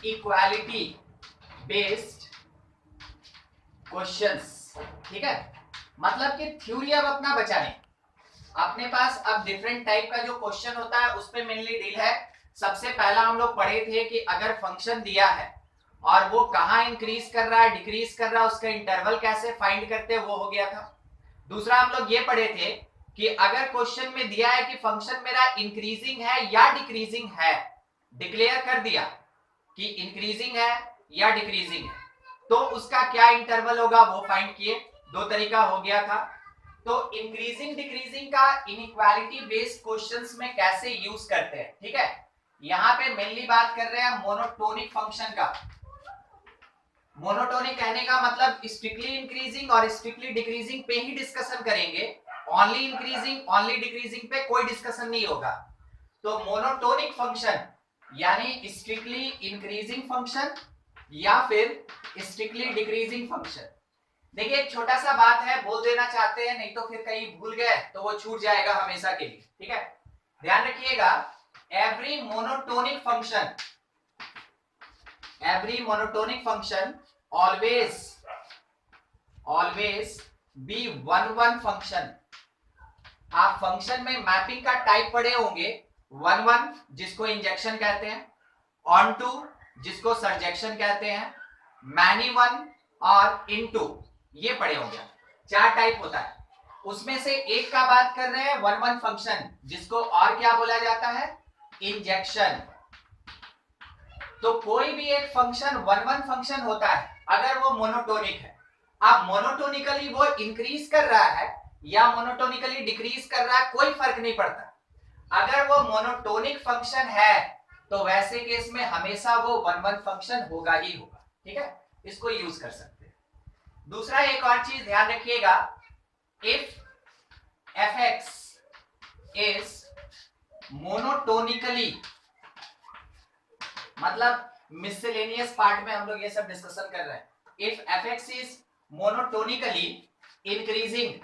Inequality based questions. ठीक है, मतलब कि थ्योरी अब अपना बचा नहीं, अपने पास अब डिफरेंट टाइप का जो क्वेश्चन होता है उस पे मेनली डील है। सबसे पहला हम लोग पढ़े थे कि अगर फंक्शन दिया है और वो कहाँ इंक्रीज कर रहा है डिक्रीज कर रहा है, उसका इंटरवल कैसे फाइंड करते हैं, वो हो गया था। दूसरा हम लोग ये पढ़े थे कि अगर क्वेश्चन में दिया है कि फंक्शन मेरा इंक्रीजिंग है या डिक्रीजिंग है, डिक्लेयर कर दिया कि इंक्रीजिंग है या डिक्रीजिंग है, तो उसका क्या इंटरवल होगा वो फाइंड किए। दो तरीका हो गया था। तो इंक्रीजिंग डिक्रीजिंग का इनइक्वालिटी बेस्ड क्वेश्चंस में कैसे यूज करते हैं, ठीक है। यहां पे मेनली बात कर रहे हैं मोनोटोनिक फंक्शन का। मोनोटोनिक कहने का मतलब स्ट्रिक्टली इंक्रीजिंग और स्ट्रिक्टली डिक्रीजिंग पे ही डिस्कशन करेंगे, ओनली इंक्रीजिंग ओनली डिक्रीजिंग पे कोई डिस्कशन नहीं होगा। तो मोनोटोनिक फंक्शन यानी स्ट्रिक्टली इंक्रीजिंग फंक्शन या फिर स्ट्रिक्टली डिक्रीजिंग फंक्शन। देखिए एक छोटा सा बात है, बोल देना चाहते हैं, नहीं तो फिर कहीं भूल गए तो वो छूट जाएगा हमेशा के लिए। ठीक है, ध्यान रखिएगा, every monotonic function always be one function. आप फंक्शन में मैपिंग का टाइप पढ़े होंगे, वन जिसको इंजेक्शन कहते हैं, ऑन टू जिसको सरजेक्शन कहते हैं, मैनी वन और इनटू ये पढ़े होंगे। चार टाइप होता है, उसमें से एक का बात कर रहे हैं वन फंक्शन, जिसको और क्या बोला जाता है, इंजेक्शन। तो कोई भी एक फंक्शन वन फंक्शन होता है अगर वो मोनोटोनिक है। अब मोनोटोनिकली वो इंक्रीज कर रहा है या मोनोटोनिकली डिक्रीज कर रहा है कोई फर्क नहीं पड़ता। अगर वो मोनोटोनिक फंक्शन है तो वैसे केस में हमेशा वो वन फंक्शन होगा ही होगा। ठीक है, इसको यूज कर सकते हैं। दूसरा एक और चीज ध्यान रखिएगा, इफ fx इज मोनोटोनिकली, मतलब मिसलेनियस पार्ट में हम लोग ये सब डिस्कशन कर रहे हैं। If fx is monotonically increasing,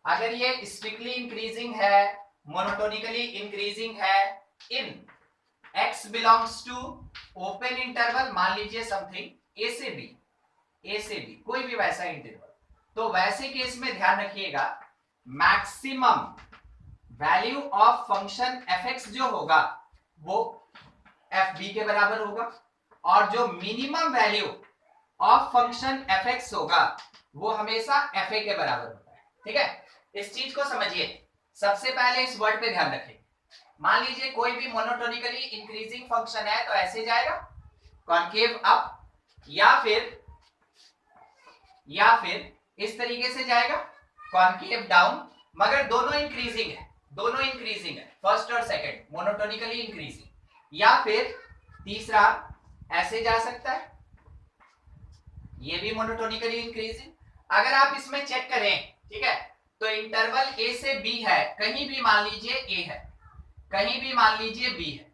अगर ये स्ट्रिक्टली इंक्रीजिंग है, मोनोटोनिकली इंक्रीजिंग है in x belongs to open interval, मान लीजिए समथिंग a से b, कोई भी वैसा इंटरवल, तो वैसे केस में ध्यान रखिएगा maximum value of function fx जो होगा वो fb के बराबर होगा, और जो minimum value of function fx होगा वो हमेशा fa के बराबर होता है। ठीक है, इस चीज को समझिए। सबसे पहले इस वर्ड पे ध्यान रखें, मान लीजिए कोई भी मोनोटोनिकली इंक्रीजिंग फंक्शन है तो ऐसे जाएगा कॉन्केव अप, या फिर इस तरीके से जाएगा कॉन्केव डाउन, मगर दोनों इंक्रीजिंग है, फर्स्ट और सेकंड मोनोटोनिकली इंक्रीजिंग, या फिर तीसरा ऐसे जा सकता है, ये भी मोनोटोनिकली इंक्रीजिंग। अगर आप इसमें चेक करें, ठीक है, तो इंटरवल a से b है, कहीं भी मान लीजिए a है, कहीं भी मान लीजिए b है,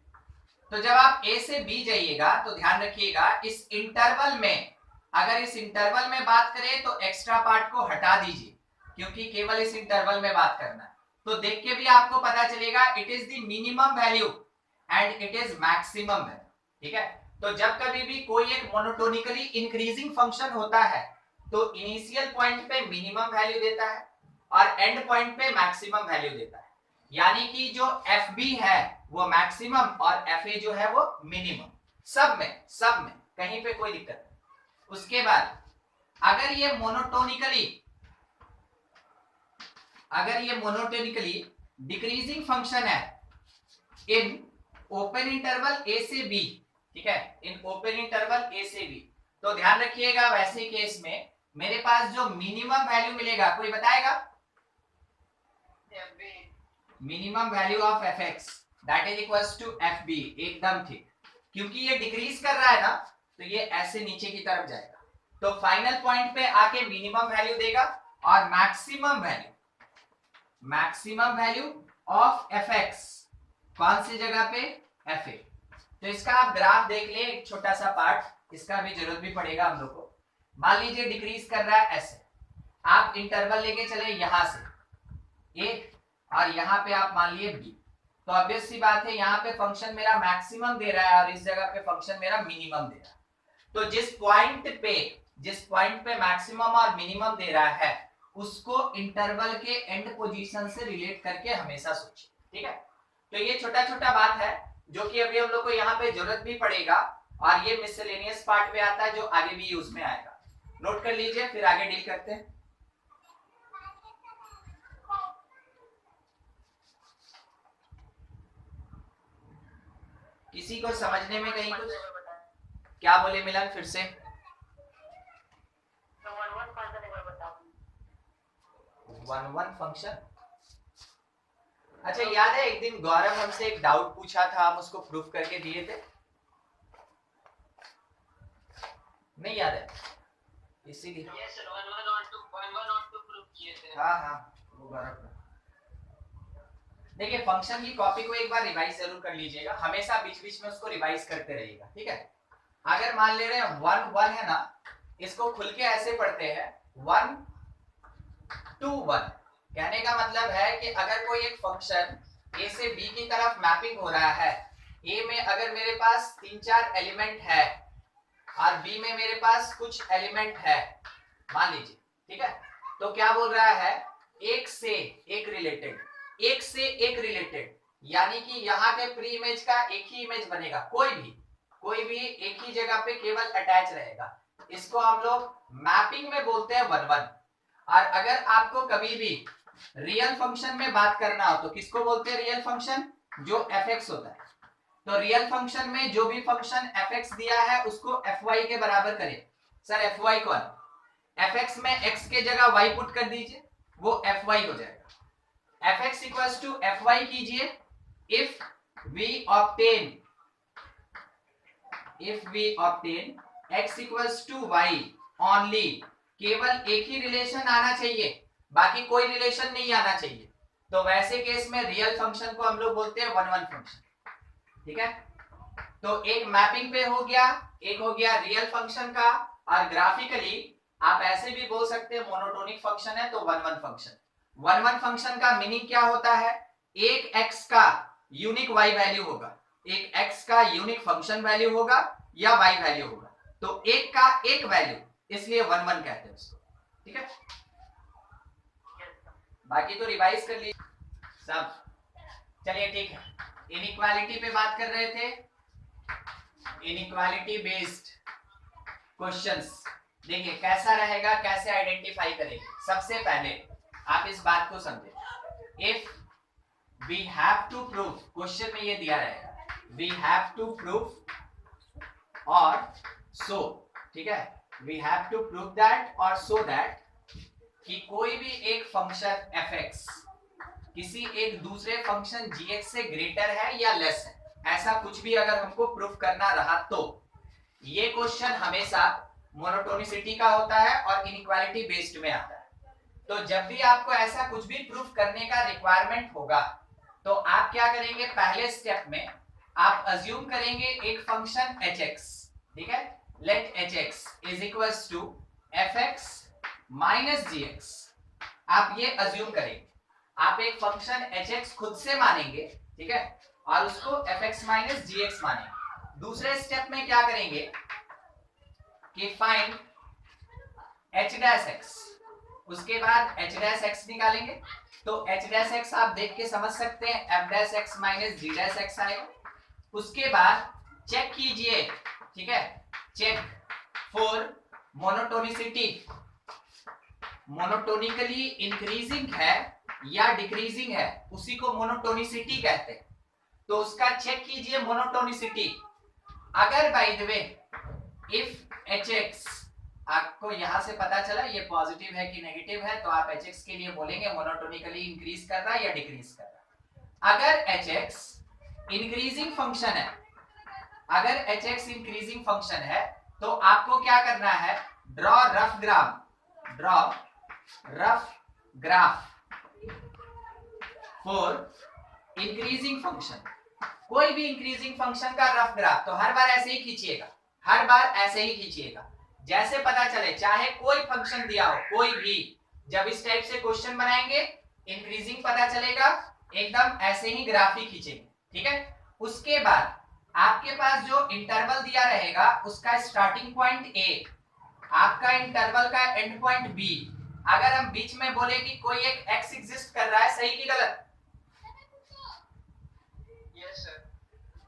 तो जब आप a से b जाइएगा तो ध्यान रखिएगा इस इंटरवल में, अगर इस इंटरवल में बात करें तो एक्स्ट्रा पार्ट को हटा दीजिए, क्योंकि केवल इस इंटरवल में बात करना है। तो देख के भी आपको पता चलेगा it is the minimum value and it is maximum value. ठीक है, तो जब कभी भी कोई एक मोनोटोनिकली इंक्रीजिंग फंक्शन होता है तो इनिशियल पॉइंट पे मिनिमम वैल्यू देता है और एंड पॉइंट पे मैक्सिमम वैल्यू देता है, यानी कि जो fb है वो मैक्सिमम और fa जो है वो मिनिमम, सब में कहीं पे कोई दिक्कत नहीं। उसके बाद अगर ये मोनोटोनिकली डिक्रीजिंग फंक्शन है इन ओपन इंटरवल a से b, ठीक है, इन ओपन इंटरवल a से b, तो ध्यान रखिएगा वैसे केस में मेरे पास जो मिनिमम वैल्यू मिलेगा, कोई बताएगा, minimum value of fx that is equals to fb, एकदम ठीक, क्योंकि ये डिक्रीज कर रहा है ना तो ये ऐसे नीचे की तरफ जाएगा, तो फाइनल पॉइंट पे आके मिनिमम वैल्यू देगा और मैक्सिमम वैल्यू ऑफ fx कौन सी जगह पे, fa। तो इसका आप ग्राफ देख ले, एक छोटा सा पार्ट, इसका भी जरूरत भी पड़ेगा हम लोग को। मान लीजिए डिक्रीज कर रहा है ऐसे, आप इंटरवल लेके चले यहां से एक, और यहां पे आप मान लिए b, तो ऑब्वियस सी बात है यहाँ पे फंक्शन मेरा मैक्सिमम दे रहा है और इस जगह पे फंक्शन मेरा मिनिमम दे रहा है। तो जिस पॉइंट पे मैक्सिमम और मिनिमम दे रहा है उसको इंटरवल के एंड पोजीशन से रिलेट करके हमेशा सोचिए, ठीक है। तो ये छोटा छोटा बात है जो कि अभी हम लोग को यहाँ पे जरूरत भी पड़ेगा और ये मिसलेनियस पार्ट पे आता है जो आगे भी यूज में आएगा। नोट कर लीजिए, फिर आगे डील करते हैं। किसी को समझने में कहीं कुछ? क्या बोले मिलन, फिर से? 1-1 फंक्शन। अच्छा, याद है एक दिन गौरव हमसे एक डाउट पूछा था, हम उसको प्रूफ करके दिए थे, नहीं याद है? इसीलिए yes, 1-1 और 2 प्रूफ किए थे। हाँ वो गौरव। देखिए फंक्शन की कॉपी को एक बार रिवाइज जरूर कर लीजिएगा, हमेशा बीच बीच में उसको रिवाइज करते रहिएगा, ठीक है। अगर मान ले रहे हैं 1-1 है ना, इसको खुल के ऐसे पढ़ते हैं 1-2-1। कहने का मतलब है कि अगर कोई एक फंक्शन a से b की तरफ मैपिंग हो रहा है, a में अगर मेरे पास 3-4 एलिमेंट है और b में मेरे पास कुछ एलिमेंट है, मान लीजिए, ठीक है। तो क्या बोल रहा है, एक से एक रिलेटेड, एक से एक रिलेटेड, यानी कि यहाँ के प्री इमेज का एक ही इमेज बनेगा, कोई भी एक ही जगह पे केवल अटैच रहेगा। इसको हम लोग मैपिंग में बोलते हैं 1-1। और अगर आपको कभी भी रियल फंक्शन में बात करना हो तो किसको बोलते हैं रियल फंक्शन? जो fx होता है। तो रियल फंक्शन में जो भी फंक्शन fx दिया है उसको fy के बराबर करें। सर fy कौन? fx में x के जगह y पुट कर दीजिए, वो fy हो जाएगा। fx इक्वल्स टू fy कीजिए if we obtain x equals to y only, केवल एक ही रिलेशन आना चाहिए, बाकी कोई रिलेशन नहीं आना चाहिए, तो वैसे केस में रियल फंक्शन को हम लोग बोलते हैं 1-1 फंक्शन, ठीक है। तो एक मैपिंग पे हो गया, एक हो गया रियल फंक्शन का, और ग्राफिकली आप ऐसे भी बोल सकते हैं मोनोटोनिक फंक्शन है तो 1-1 फंक्शन। 1-1 फंक्शन का मीनिंग क्या होता है? एक x का यूनिक y वैल्यू होगा, एक x का यूनिक फंक्शन वैल्यू होगा या y वैल्यू होगा, तो एक का एक वैल्यू, इसलिए 1-1 कहते हैं उसको, ठीक है। बाकी तो रिवाइज कर लीजिए सब। चलिए ठीक है, इनइक्वालिटी पे बात कर रहे थे, इनइक्वालिटी बेस्ड क्वेश्चंस। देखिए कैसा रहेगा, कैसे आइडेंटिफाई करेंगे। सबसे पहले आप इस बात को समझे, if we have to prove, question में ये दिया रहेगा वी हैव टू प्रूव और सो, ठीक है, we have to prove that और सो दैट कि कोई भी एक फंक्शन fx किसी एक दूसरे फंक्शन gx से ग्रेटर है या लेस है, ऐसा कुछ भी अगर हमको प्रूफ करना रहा तो ये क्वेश्चन हमेशा मोनोटोनिसिटी का होता है और इनइक्वालिटी बेस्ड में आता है। तो जब भी आपको ऐसा कुछ भी प्रूफ करने का रिक्वायरमेंट होगा तो आप क्या करेंगे, पहले स्टेप में आप अज्यूम करेंगे एक फंक्शन hx, ठीक है, let hx is equals to fx minus gx। आप ये अज्यूम करेंगे, आप एक फंक्शन hx खुद से मानेंगे, ठीक है, और उसको fx माइनस gx मानेंगे। दूसरे स्टेप में क्या करेंगे कि फाइंड h डैश x, उसके बाद h डैश x निकालेंगे, तो h डैश x आप देख के समझ सकते हैं f dash x minus g dash x आएगा। उसके बाद चेक कीजिए, ठीक है, check for monotonicity, monotonically increasing है या डिक्रीजिंग है, उसी को मोनोटोनिसिटी कहते हैं। तो उसका चेक कीजिए मोनोटोनिसिटी। अगर by the way if hx आपको यहां से पता चला ये पॉजिटिव है कि नेगेटिव है, तो आप hx के लिए बोलेंगे मोनोटोनिकली इंक्रीज कर रहा है या डिक्रीज कर रहा है। अगर hx इंक्रीजिंग फंक्शन है, अगर hx इंक्रीजिंग फंक्शन है तो आपको क्या करना है, draw rough graph for increasing function. कोई भी इंक्रीजिंग फंक्शन का रफ ग्राफ तो हर बार ऐसे ही खींचिएगा, हर बार ऐसे ही खींचिएगा, जैसे पता चले, चाहे कोई फंक्शन दिया हो, कोई भी, जब इस टाइप से क्वेश्चन बनाएंगे इंक्रीजिंग पता चलेगा एकदम ऐसे ही ग्राफ ही खींचेंगे, ठीक है। उसके बाद आपके पास जो इंटरवल दिया रहेगा उसका स्टार्टिंग पॉइंट ए, आपका इंटरवल का एंड पॉइंट बी, अगर हम बीच में बोले कि कोई एक एक्स एग्जिस्ट कर रहा है, सही कि गलत? Yes sir.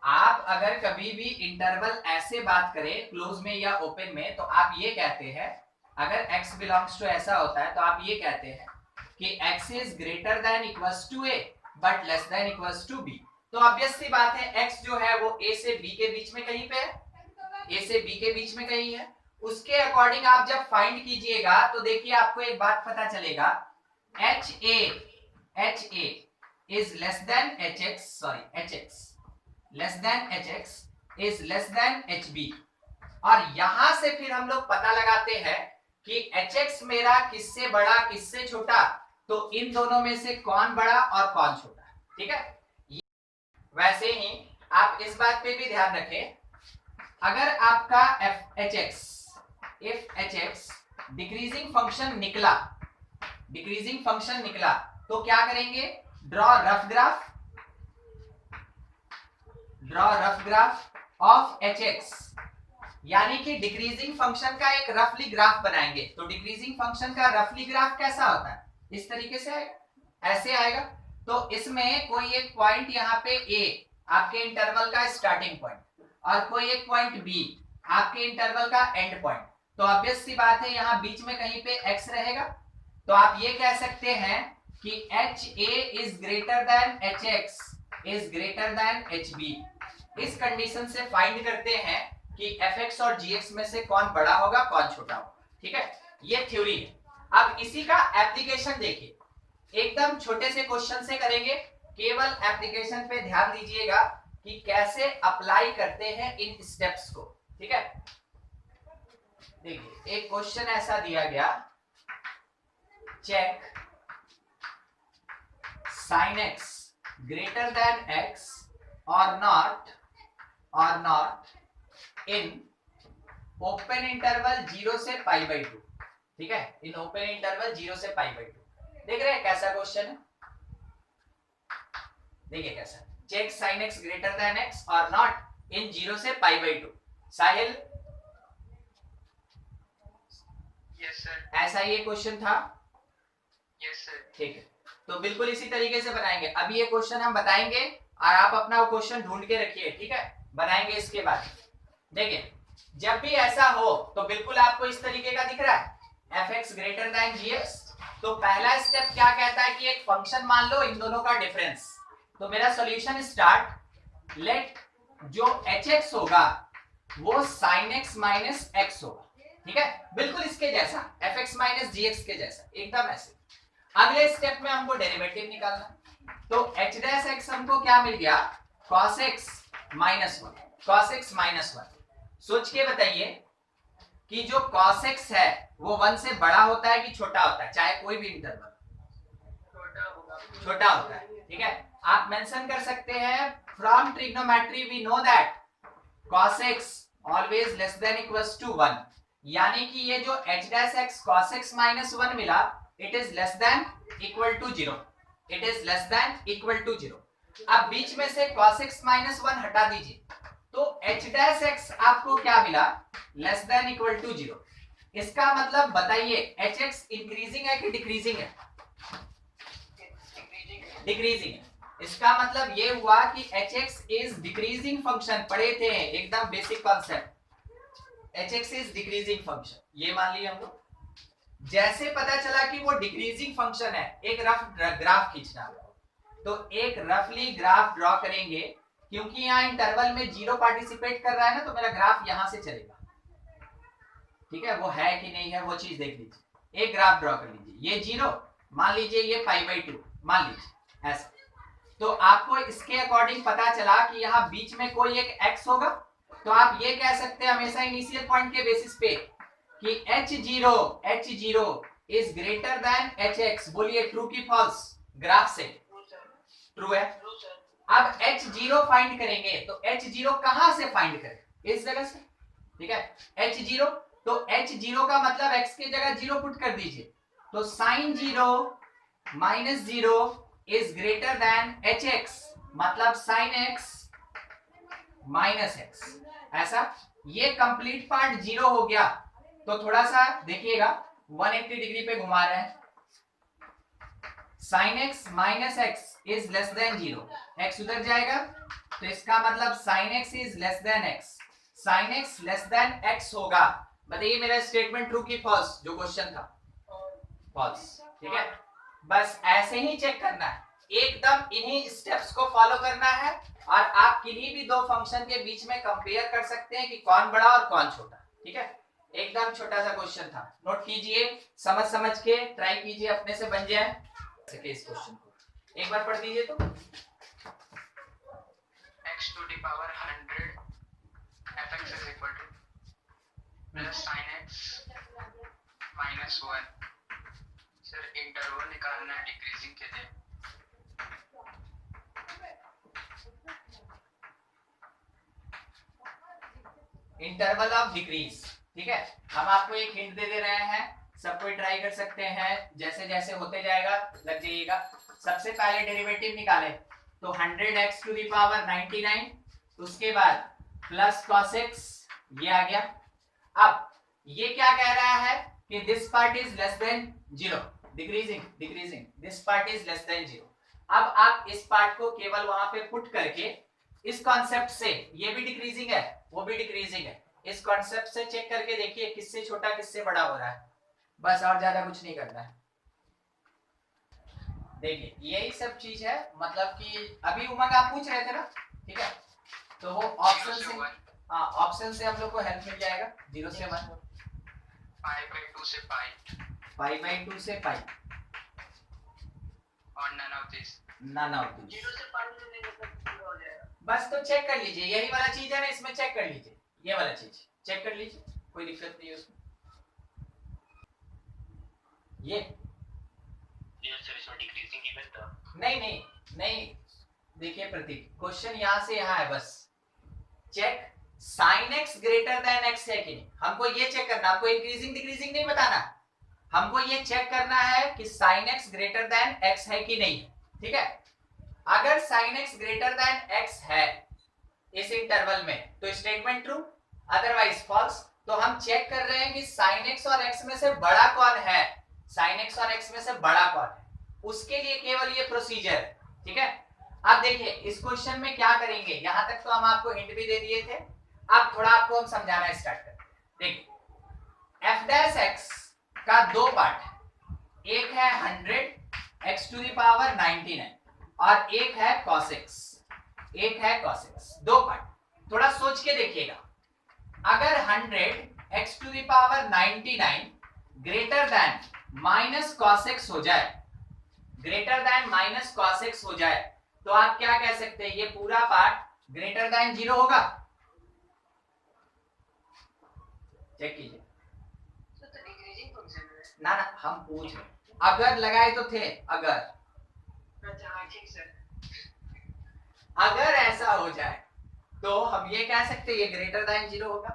आप अगर कभी भी इंटरवल ऐसे बात करें क्लोज में या ओपन में, तो आप ये कहते हैं, अगर x बिलोंग्स टू ऐसा होता है तो आप ये कहते हैं कि x is greater than equals to a but less than equals to b। तो ऑब्वियस सी बात है x जो है वो a से b के बीच में कहीं पे है, a से b के बीच में कहीं है। उसके अकॉर्डिंग आप जब फाइंड कीजिएगा तो देखिए आपको एक बात पता चलेगा, HA is less than hx, sorry hx less than hx is less than hb। और यहां से फिर हम लोग पता लगाते हैं कि hx मेरा किससे बड़ा किससे छोटा, तो इन दोनों में से कौन बड़ा और कौन छोटा, ठीक है। वैसे ही आप इस बात पे भी ध्यान रखें, अगर आपका if hx डिक्रीजिंग फंक्शन निकला, डिक्रीजिंग फंक्शन निकला, तो क्या करेंगे, draw rough graph of hx, यानी कि डिक्रीजिंग फंक्शन का एक रफली ग्राफ बनाएंगे। तो डिक्रीजिंग फंक्शन का रफली ग्राफ कैसा होता है, इस तरीके से आएगा, ऐसे आएगा। तो इसमें कोई एक पॉइंट यहाँ पे a आपके इंटरवल का स्टार्टिंग पॉइंट, और कोई एक पॉइंट b आपके इंटरवल का एंड पॉइंट। तो ऑब्वियस सी बात है यहाँ बीच में कहीं पे x रहेगा। तो आप ये कह सकते हैं कि HA is greater then HX is greater then HB। इस कंडीशन से फाइंड करते हैं कि fx और gx में से कौन बड़ा होगा कौन छोटा होगा, ठीक है। ये थ्योरी है। अब इसी का एप्लीकेशन देखिए, एकदम छोटे से क्वेश्चन से करेंगे, केवल एप्लीकेशन पे ध्यान दीजिएगा कि कैसे अप्लाई करते हैं इन स्टेप्स को, ठीक है। देखिए एक क्वेश्चन ऐसा दिया गया, check sin x greater than x और नॉट इन ओपन इंटरवल 0 से पाई बाई 2, ठीक है। इन ओपन इंटरवल 0 से पाई बाई 2। देख रहे हैं कैसा क्वेश्चन है, देखिए कैसा, check sin x greater than x और नॉट इन 0 से pi by 2। Sahil yes sir. ऐसा ये क्वेश्चन था, यस सर। ठीक है। तो बिल्कुल इसी तरीके से बनाएंगे। अभी ये क्वेश्चन हम बताएंगे और आप अपना क्वेश्चन ढूंढ के रखिए, ठीक है, बनाएंगे इसके बाद। देखिए जब भी ऐसा हो तो बिल्कुल आपको इस तरीके का दिख रहा है fx ग्रेटर देन gx, तो पहला स्टेप क्या कहता है कि एक फंक्शन मान लो इन दोनों का डिफरेंस। तो मेरा सॉल्यूशन स्टार्ट, लेट जो hx होगा वो sin x माइनस x होगा, ठीक है, बिल्कुल इसके जैसा fx माइनस gx के जैसा, एकदम ऐसे। अगले स्टेप में हमको डेरिवेटिव निकालना, तो h डैश x हमको क्या मिल गया, cos x minus 1, cos x minus 1। सोच के बताइए कि जो cos x है वो 1 से बड़ा होता है कि छोटा होता है, चाहे कोई भी इंटरवल, छोटा होता है, ठीक है। आप मेंशन कर सकते हैं from trigonometry we know that cos x always less than equals to 1, यानी कि ये जो h dash x cos x minus 1 मिला, it is less than equal to 0, it is less than equal to 0। अब बीच में से cos x माइनस 1 हटा दीजिए, तो h डैश x आपको क्या मिला, लेस देन इक्वल टू 0। इसका मतलब बताइए hx इंक्रीजिंग है कि डिक्रीजिंग है, डिक्रीजिंग है। इसका मतलब ये हुआ कि hx इज डिक्रीजिंग फंक्शन, पढ़े थे एकदम basic concept, hx is decreasing function, ये मान लिया हम लोग। जैसे पता चला कि वो डिक्रीजिंग फंक्शन है, एक रफ ग्राफ खींचना, तो एक रफली ग्राफ ड्रॉ करेंगे, क्योंकि यहाँ इंटरवल में 0 पार्टिसिपेट कर रहा है ना, तो मेरा ग्राफ यहां से चलेगा, ठीक है। वो है कि नहीं है वो चीज देख लीजिए, एक ग्राफ ड्रॉ कर लीजिए, ये 0 मान लीजिए, ये पाई बाई 2 मान लीजिए ऐसा। तो आपको इसके अकॉर्डिंग पता चला कि यहाँ बीच में कोई एक x होगा, तो आप ये कह सकते हैं हमेशा इनिशियल पॉइंट के बेसिस पे कि h0 is greater then hx। बोलिए ट्रू की फॉल्स, ग्राफ से ट्रू है। अब h0 फाइंड करेंगे, तो h0 कहां से फाइंड करें, इस जगह से, ठीक है। h0, तो h0 का मतलब x के जगह 0 पुट कर दीजिए, तो sin 0 minus 0 is greater then H x, मतलब साइन एक्स माइनस एक्स, ऐसा। ये कंप्लीट पार्ट जीरो हो गया, तो थोड़ा सा देखिएगा 180 डिग्री पे घुमा रहे हैं। Sine x minus x is less than zero, x उधर जाएगा, तो इसका मतलब sine x is less then x, sine x less than x होगा। बताइए मेरा स्टेटमेंट ट्रू की फॉल्स, जो क्वेश्चन था फॉल्स, ठीक है। बस ऐसे ही चेक करना है, एकदम इन्हीं स्टेप्स को फॉलो करना है, और आप किन्हीं भी दो फंक्शन के बीच में कंपेयर कर सकते हैं कि कौन बड़ा और कौन छोटा, ठीक है। एकदम छोटा सा क्वेश्चन था, नोट कीजिए, समझ समझ के ट्राई कीजिए, अपने से बन जाए सके इस क्वेश्चन को। एक बार पढ़ दीजिए तो। x to the power 100 fx is equal to plus sin x minus 1। Sir interval निकालना है डिक्रीजिंग के लिए। इंटरवल ऑफ डिक्रीज, ठीक है। हम आपको एक हिंट दे रहे हैं, सब कोई ट्राई कर सकते हैं, जैसे जैसे होते जाएगा लग जाइएगा। सबसे पहले डेरिवेटिव निकाले तो 100x टू द पावर 99, उसके बाद प्लस cos x, ये आ गया। अब ये क्या कह रहा है कि this part is less than zero, decreasing decreasing, this part is less than zero. अब आप इस पार्ट को केवल वहां पे पुट करके इस कॉन्सेप्ट से, ये भी डिक्रीजिंग है वो भी डिक्रीजिंग है, इस कॉन्सेप्ट से चेक करके देखिए किससे छोटा किससे बड़ा हो रहा है, बस और ज्यादा कुछ नहीं करना है। देखिए यही सब चीज है, मतलब कि अभी उमंग आप पूछ रहे थे ना, ठीक है, तो वो ऑप्शन से, हाँ ऑप्शन से हम लोग को हेल्प मिल जाएगा। 0 से 1, π/2 से पाई, π/2 से पाई, और none of this। None of this. 0 से पाई में नहीं मतलब पूरा हो जाएगा। बस तो चेक कर लीजिए, यही वाला चीज है ना, इसमें चेक कर लीजिए, ये वाला चीज चेक कर लीजिए, कोई दिक्कत नहीं है उसमें। ये डिक्रीजिंग की बेटा नहीं नहीं नहीं, देखिए प्रतीक, क्वेश्चन यहाँ से यहाँ है, बस check sine x greater than x है कि नहीं, हमको ये चेक करना, हमको इंक्रीजिंग डिक्रीजिंग नहीं बताना, हमको ये चेक करना है कि sign x greater than x है कि नहीं, ठीक है। अगर sign x greater than x है इस इंटरवल में तो स्टेटमेंट ट्रू, अदरवाइज फॉल्स। तो हम चेक कर रहे हैं कि साइन एक्स और एक्स में से बड़ा कौन है, साइन एक्स और एक्स में से बड़ा कौन है, उसके लिए केवल ये प्रोसीजर है, ठीक है। अब देखिए इस क्वेश्चन में क्या करेंगे, यहां तक तो हम आपको हिंट भी दे दिए थे, अब थोड़ा आपको हम समझाना स्टार्ट करते हैं। देखिए एफ डैश एक्स का दो पार्ट है, एक है 100 x टू द पावर 99 और एक है cos x, एक है cos x, दो पार्ट। थोड़ा सोच के देखिएगा, अगर 100 x to the power 99 greater than minus cos x हो जाए, greater than minus cos x हो जाए, तो आप क्या कह सकते हैं, ये पूरा पार्ट ग्रेटर देन जीरो होगा। चेक कीजिए तो डिक्रीजिंग फंक्शन है ना, ना हम पूछ रहे, अगर लगाए तो थे, अगर, अच्छा ठीक सर। अगर ऐसा हो जाए तो हम ये कह सकते हैं ये ग्रेटर देन जीरो होगा।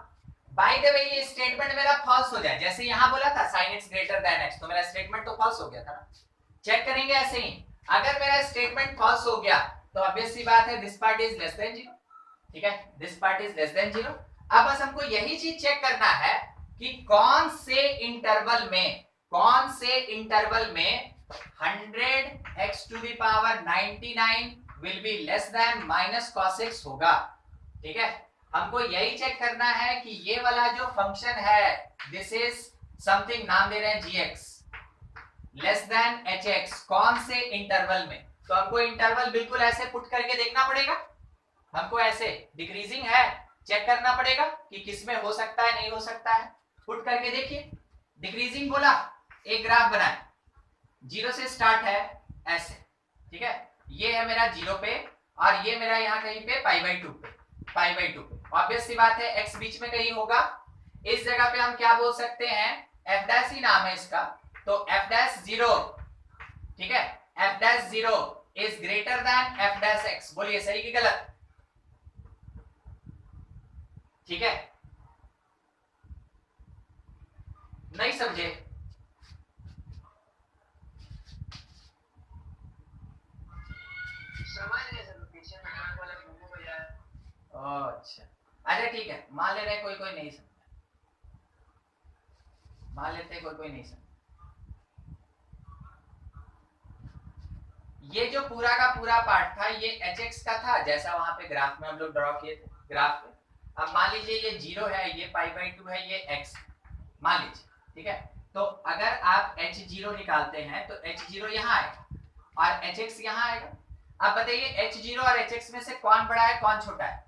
बाय द वे ये स्टेटमेंट मेरा फॉल्स हो जाए, जैसे यहां बोला था sin x greater than x, तो मेरा स्टेटमेंट तो फॉल्स हो गया था ना। चेक करेंगे ऐसे ही, अगर मेरा स्टेटमेंट फॉल्स हो गया तो ऑब्वियस सी बात है this part is less than zero, ठीक है, this part is less than zero. अब बस हमको यही चीज चेक करना है कि कौन से इंटरवल में, कौन से इंटरवल में 100 x to the power 99 will be less than minus cos x होगा, ठीक है। हमको यही चेक करना है कि ये वाला जो फंक्शन है दिस इज समथिंग, नाम दे रहे हैं gx, लेस देन hx, कौन से इंटरवल में। तो हमको इंटरवल बिल्कुल ऐसे पुट करके देखना पड़ेगा, हमको ऐसे डिक्रीजिंग है चेक करना पड़ेगा कि किसमें हो सकता है नहीं हो सकता है, पुट करके देखिए। डिक्रीजिंग बोला, एक ग्राफ बनाए, जीरो से स्टार्ट है ऐसे, ठीक है, ये है मेरा जीरो पे और ये मेरा यहाँ कहीं पे π/2 पे, π/2 पे, ऑब्वियस सी बात है x बीच में कहीं होगा। इस जगह पे हम क्या बोल सकते हैं, f डैश ही नाम है इसका, तो f डैश 0, ठीक है, f dash 0 is greater then f dash x, बोलिए सही कि गलत, ठीक है, नहीं समझे, अच्छा अच्छा ठीक है, मान ले रहे कोई कोई नहीं समझा, मान लेते कोई कोई नहीं समझा। ये जो पूरा का पूरा पार्ट था ये hx का था, जैसा वहां पे ग्राफ में हम लोग ड्रॉ किए थे ग्राफ पे। अब मान लीजिए ये 0 है, ये π/2 है, ये x मान लीजिए, ठीक है। तो अगर आप h0 निकालते हैं तो h0 यहाँ आएगा और hx यहाँ आएगा। अब बताइए h0 और hx में से कौन बड़ा है कौन छोटा है?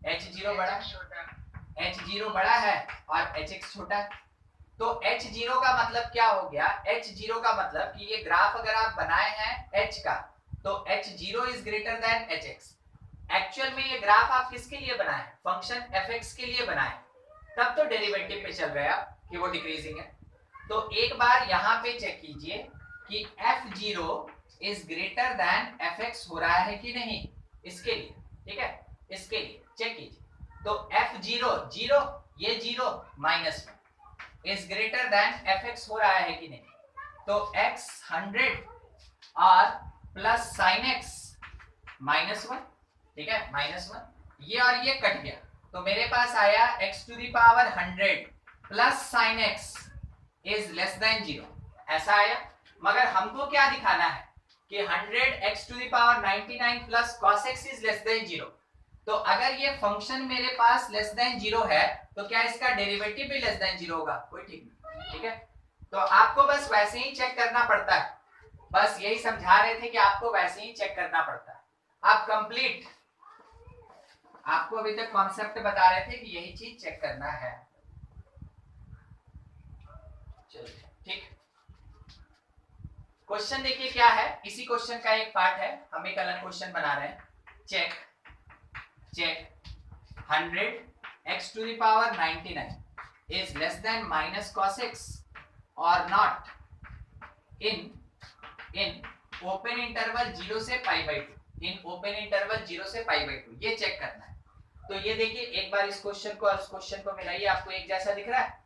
h0 बड़ा है, h0 बड़ा है और hx छोटा है। तो h0 का मतलब क्या हो गया? h0 का मतलब कि ये ग्राफ अगर आप बनाए हैं h का तो h0 is greater then hx। Actual में ये ग्राफ आप किसके लिए बनाए हैं? फंक्शन fx के लिए बनाए, तब तो डेरिवेटिव पे चल रहा है कि वो डिक्रीजिंग है। तो एक बार यहाँ पे चेक कीजिए कि f0 is greater then fx हो रहा है कि नहीं, इसके लिए, ठीक है, इसके लिए चेक कीजिए। तो f0 0, ये 0 -1 इज ग्रेटर देन fx हो रहा है कि नहीं? तो x 100 और प्लस sin x -1, ठीक है, -1, ये और ये कट गया तो मेरे पास आया x to the power 100 plus sin x is less than 0, ऐसा आया। मगर हमको क्या दिखाना है कि 100 x to the power 99 plus cos x is less than 0। तो अगर ये फंक्शन मेरे पास लेस देन 0 है तो क्या इसका डेरिवेटिव भी लेस देन 0 होगा? कोई ठीक नहीं, ठीक है। तो आपको बस वैसे ही चेक करना पड़ता है, बस यही समझा रहे थे कि आपको वैसे ही चेक करना पड़ता है। आप कंप्लीट, आपको अभी तक कॉन्सेप्ट बता रहे थे कि यही चीज चेक करना है। चलिए ठीक, क्वेश्चन देखिए क्या है, इसी क्वेश्चन का एक पार्ट है, हम एक अलग क्वेश्चन बना रहे हैं। Check 100 x to the power 99 is less than minus cos x or not in open interval 0 से π/2, in open interval 0 से π/2, ये चेक करना है। तो ये देखिए एक बार इस क्वेश्चन को और इस क्वेश्चन को मिलाइए, आपको एक जैसा दिख रहा है,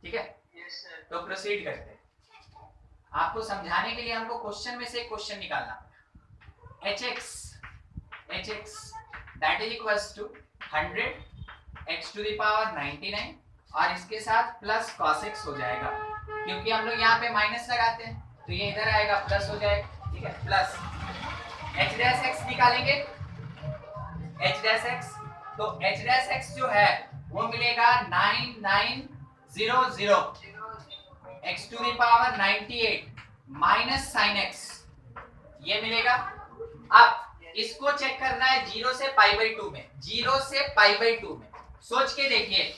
ठीक है। Yes sir. तो प्रोसीड करते हैं। आपको समझाने के लिए हमको क्वेश्चन में से एक क्वेश्चन निकालना है। hx that is equals to 100 x to the power 99 और इसके साथ प्लस cos x हो जाएगा, क्योंकि हम लोग यहाँ पे माइनस लगाते हैं तो ये इधर आएगा प्लस हो जाएगा, ठीक है। प्लस h डैश x निकालेंगे, h डैश x, तो h डैश x जो है वो मिलेगा 9900 x to the power 98 minus sin x, ये मिलेगा। अब इसको चेक करना है 0 से π/2 में, 0 से π/2 में। सोच के देखिए,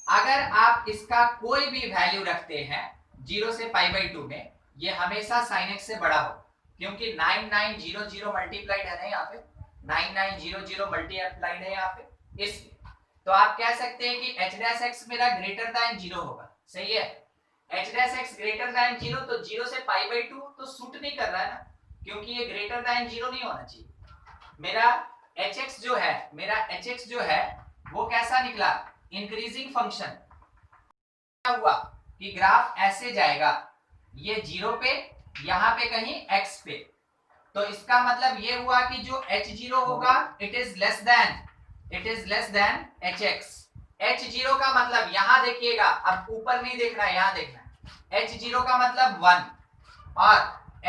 अगर आप इसका कोई भी वैल्यू रखते हैं 0 से π/2 में, ये हमेशा sin x से बड़ा हो, क्योंकि 9900 मल्टीप्लाइड है ना यहाँ पे, 9900 मल्टीप्लाइड है यहाँ पे, इसलिए। तो आप कह सकते हैं कि h डैश x मेरा ग्रेटर देन 0 होगा, सही है। h dash x greater then 0, तो 0 से π/2 तो सूट नहीं कर रहा है ना, क्योंकि ये ग्रेटर देन 0 नहीं होना चाहिए। मेरा hx जो है, मेरा hx जो है वो कैसा निकला? Increasing function. क्या हुआ कि ग्राफ ऐसे जाएगा, ये 0 पे, यहाँ पे कहीं x पे, तो इसका मतलब ये हुआ कि जो h0 होगा it is less then hx। h0 का मतलब यहाँ देखिएगा, अब ऊपर नहीं देखना है, यहाँ देखना है। h0 का मतलब 1 और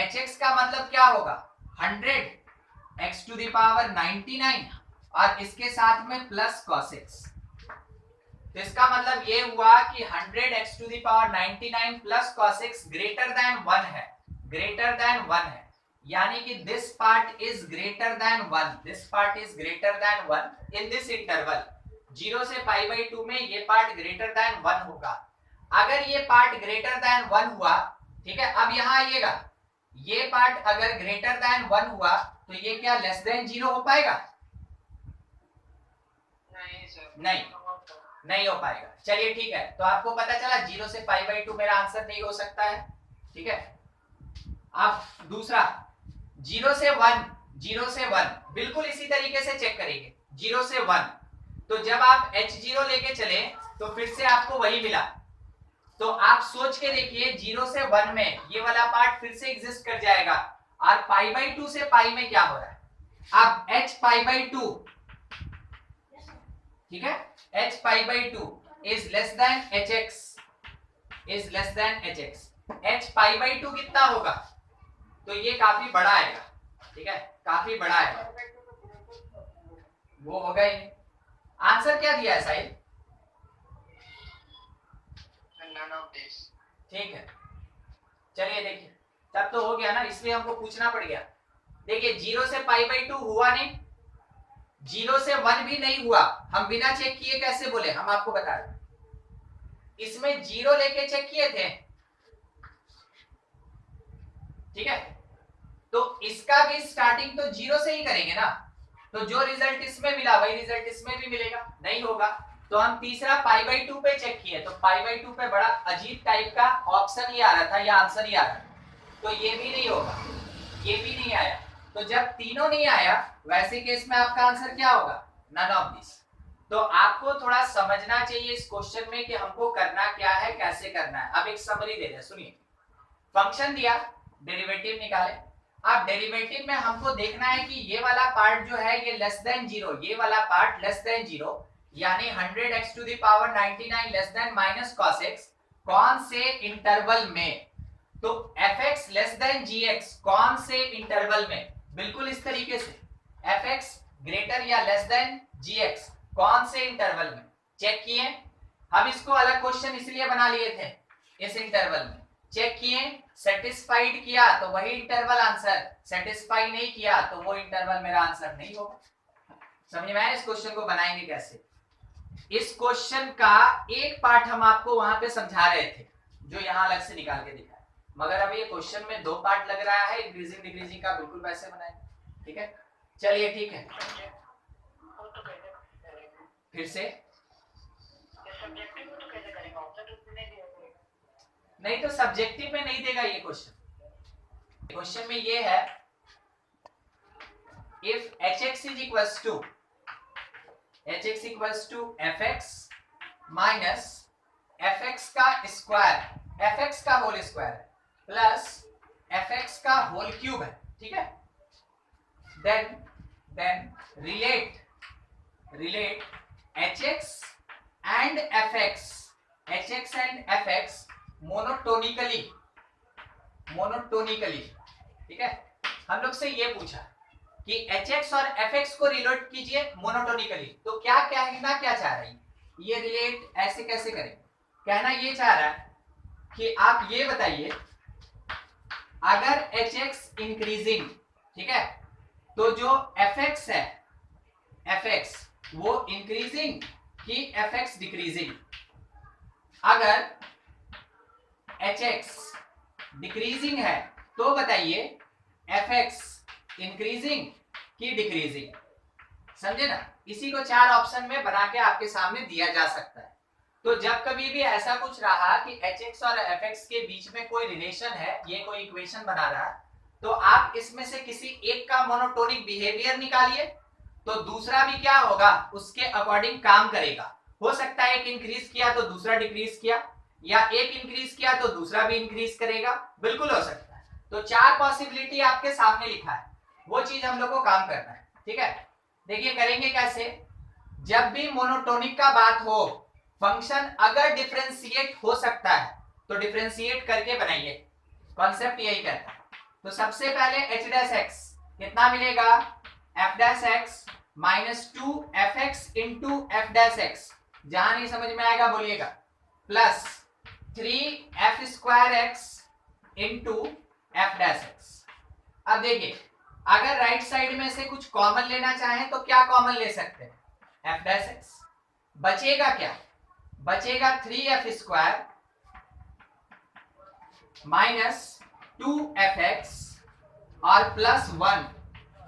hx का मतलब क्या होगा? 100 x to the power 99 और इसके साथ में प्लस cos x। तो इसका मतलब ये हुआ कि 100 x to the power 99 plus cos x greater then 1 है, ग्रेटर देन 1 है, यानी कि this part is greater then 1, this part is greater then 1 in this interval 0 से π/2 में, ये पार्ट ग्रेटर देन 1 होगा। अगर ये पार्ट ग्रेटर देन 1 हुआ, ठीक है, अब यहाँ आइएगा, ये पार्ट अगर ग्रेटर देन 1 हुआ तो ये क्या लेस देन 0 हो पाएगा? नहीं सर, नहीं हो पाएगा। चलिए ठीक है, तो आपको पता चला 0 से π/2 मेरा आंसर नहीं हो सकता है, ठीक है। अब दूसरा 0 से 1 बिल्कुल इसी तरीके से चेक करेंगे, 0 से 1। तो जब आप h0 लेके चले तो फिर से आपको वही मिला, तो आप सोच के देखिए 0 से 1 में ये वाला पार्ट फिर से एग्जिस्ट कर जाएगा, और π/2 से पाई में क्या हो रहा है? अब h पाई बाई 2, ठीक है, h pi by 2 is less then hx, is less then hx। h pi by 2 कितना होगा, तो ये काफी बड़ा आएगा, ठीक है, काफी बड़ा आएगा, वो होगा ही। आंसर क्या दिया है साहिल? none of these। ठीक है, चलिए देखिए, तब तो हो गया ना, इसलिए हमको पूछना पड़ गया। देखिए 0 से पाई बाई 2 हुआ नहीं, 0 से 1 भी नहीं हुआ, हम बिना चेक किए कैसे बोले, हम आपको बता रहे, इसमें 0 लेके चेक किए थे, ठीक है, तो इसका भी स्टार्टिंग तो 0 से ही करेंगे ना, तो जो रिजल्ट इसमें मिला वही रिजल्ट इसमें भी मिलेगा, नहीं होगा। तो हम तीसरा पाई बाई 2 पे चेक किए, तो पाई बाई 2 पे बड़ा अजीब टाइप का ऑप्शन ही आ रहा था या आंसर ही आ रहा था, तो ये भी नहीं होगा, ये भी नहीं आया। तो जब तीनों नहीं आया, वैसे केस में आपका आंसर क्या होगा, नन ऑफ दिस। तो आपको थोड़ा समझना चाहिए इस क्वेश्चन में कि हमको करना क्या है, कैसे करना है। अब एक समरी दे दे, सुनिए, फंक्शन दिया, डेरिवेटिव निकाले। अब डेरिवेटिव में हमको देखना है कि ये वाला पार्ट जो है ये लेस देन 0, ये वाला पार्ट लेस देन 0, यानी 100x to the power 99 less than minus cos x, कौन से इंटरवल में, तो fx लेस देन gx कौन से इंटरवल में, बिल्कुल इस तरीके से, fx ग्रेटर या लेस देन gx कौन से इंटरवल में, चेक किए। हम इसको अलग क्वेश्चन इसलिए बना लिए थे, इस इंटरवल में चेक किए, सेटिस्फाइड किया तो वही इंटरवल आंसर, सेटिस्फाई नहीं किया तो वो इंटरवल मेरा आंसर नहीं होगा। समझ में आया इस क्वेश्चन को बनाएंगे कैसे। इस क्वेश्चन का एक पार्ट हम आपको वहां पे समझा रहे थे, जो यहाँ अलग से निकाल के दिखा है, मगर अब ये क्वेश्चन में 2 पार्ट लग रहा है, इंक्रीजिंग डिक्रीजिंग का बिल्कुल वैसे बनाएंगे, ठीक है, चलिए ठीक है। फिर से नहीं, तो सब्जेक्टिव में नहीं देगा ये क्वेश्चन। क्वेश्चन में ये है, if hx is equals to fx minus fx का स्क्वायर, fx का होल स्क्वायर प्लस fx का होल क्यूब है, ठीक है, then relate hx and fx monotonically, ठीक है। हम लोग से ये पूछा कि hx और fx को रिलेट कीजिए मोनोटोनिकली, तो क्या कहना क्या चाह रही, ये रिलेट ऐसे कैसे करें, कहना ये चाह रहा है कि आप ये बताइए, अगर hx इंक्रीजिंग, ठीक है, तो जो fx है, fx वो इंक्रीजिंग कि fx डिक्रीजिंग, अगर hx डिक्रीजिंग है तो बताइए fx इंक्रीजिंग कि डिक्रीजिंग, समझे ना। इसी को 4 ऑप्शन में बना के आपके सामने दिया जा सकता है। तो जब कभी भी ऐसा कुछ रहा कि hx और fx के बीच में कोई रिलेशन है, ये कोई इक्वेशन बना रहा है, तो आप इसमें से किसी एक का मोनोटोनिक बिहेवियर निकालिए, तो दूसरा भी क्या होगा, उसके अकॉर्डिंग काम करेगा। हो सकता है एक इंक्रीज किया तो दूसरा डिक्रीज किया, या एक इंक्रीज किया तो दूसरा भी इंक्रीज करेगा, बिल्कुल हो सकता है। तो 4 पॉसिबिलिटी आपके सामने लिखा है, वो चीज हम लोग को काम करना है, ठीक है। देखिए करेंगे कैसे, जब भी मोनोटोनिक का बात हो, फंक्शन अगर डिफरेंशिएट हो सकता है तो डिफरेंशिएट करके बनाइए, कॉन्सेप्ट यही कहता है। तो सबसे पहले h डैश x कितना मिलेगा, f dash x minus 2fx into f dash x, जहां नहीं समझ में आएगा बोलिएगा, plus 3f square x into f dash x। अब देखिए, अगर राइट साइड में से कुछ कॉमन लेना चाहें तो क्या कॉमन ले सकते हैं, f डैश x, बचेगा क्या, बचेगा 3f स्क्वायर माइनस 2fx और प्लस 1,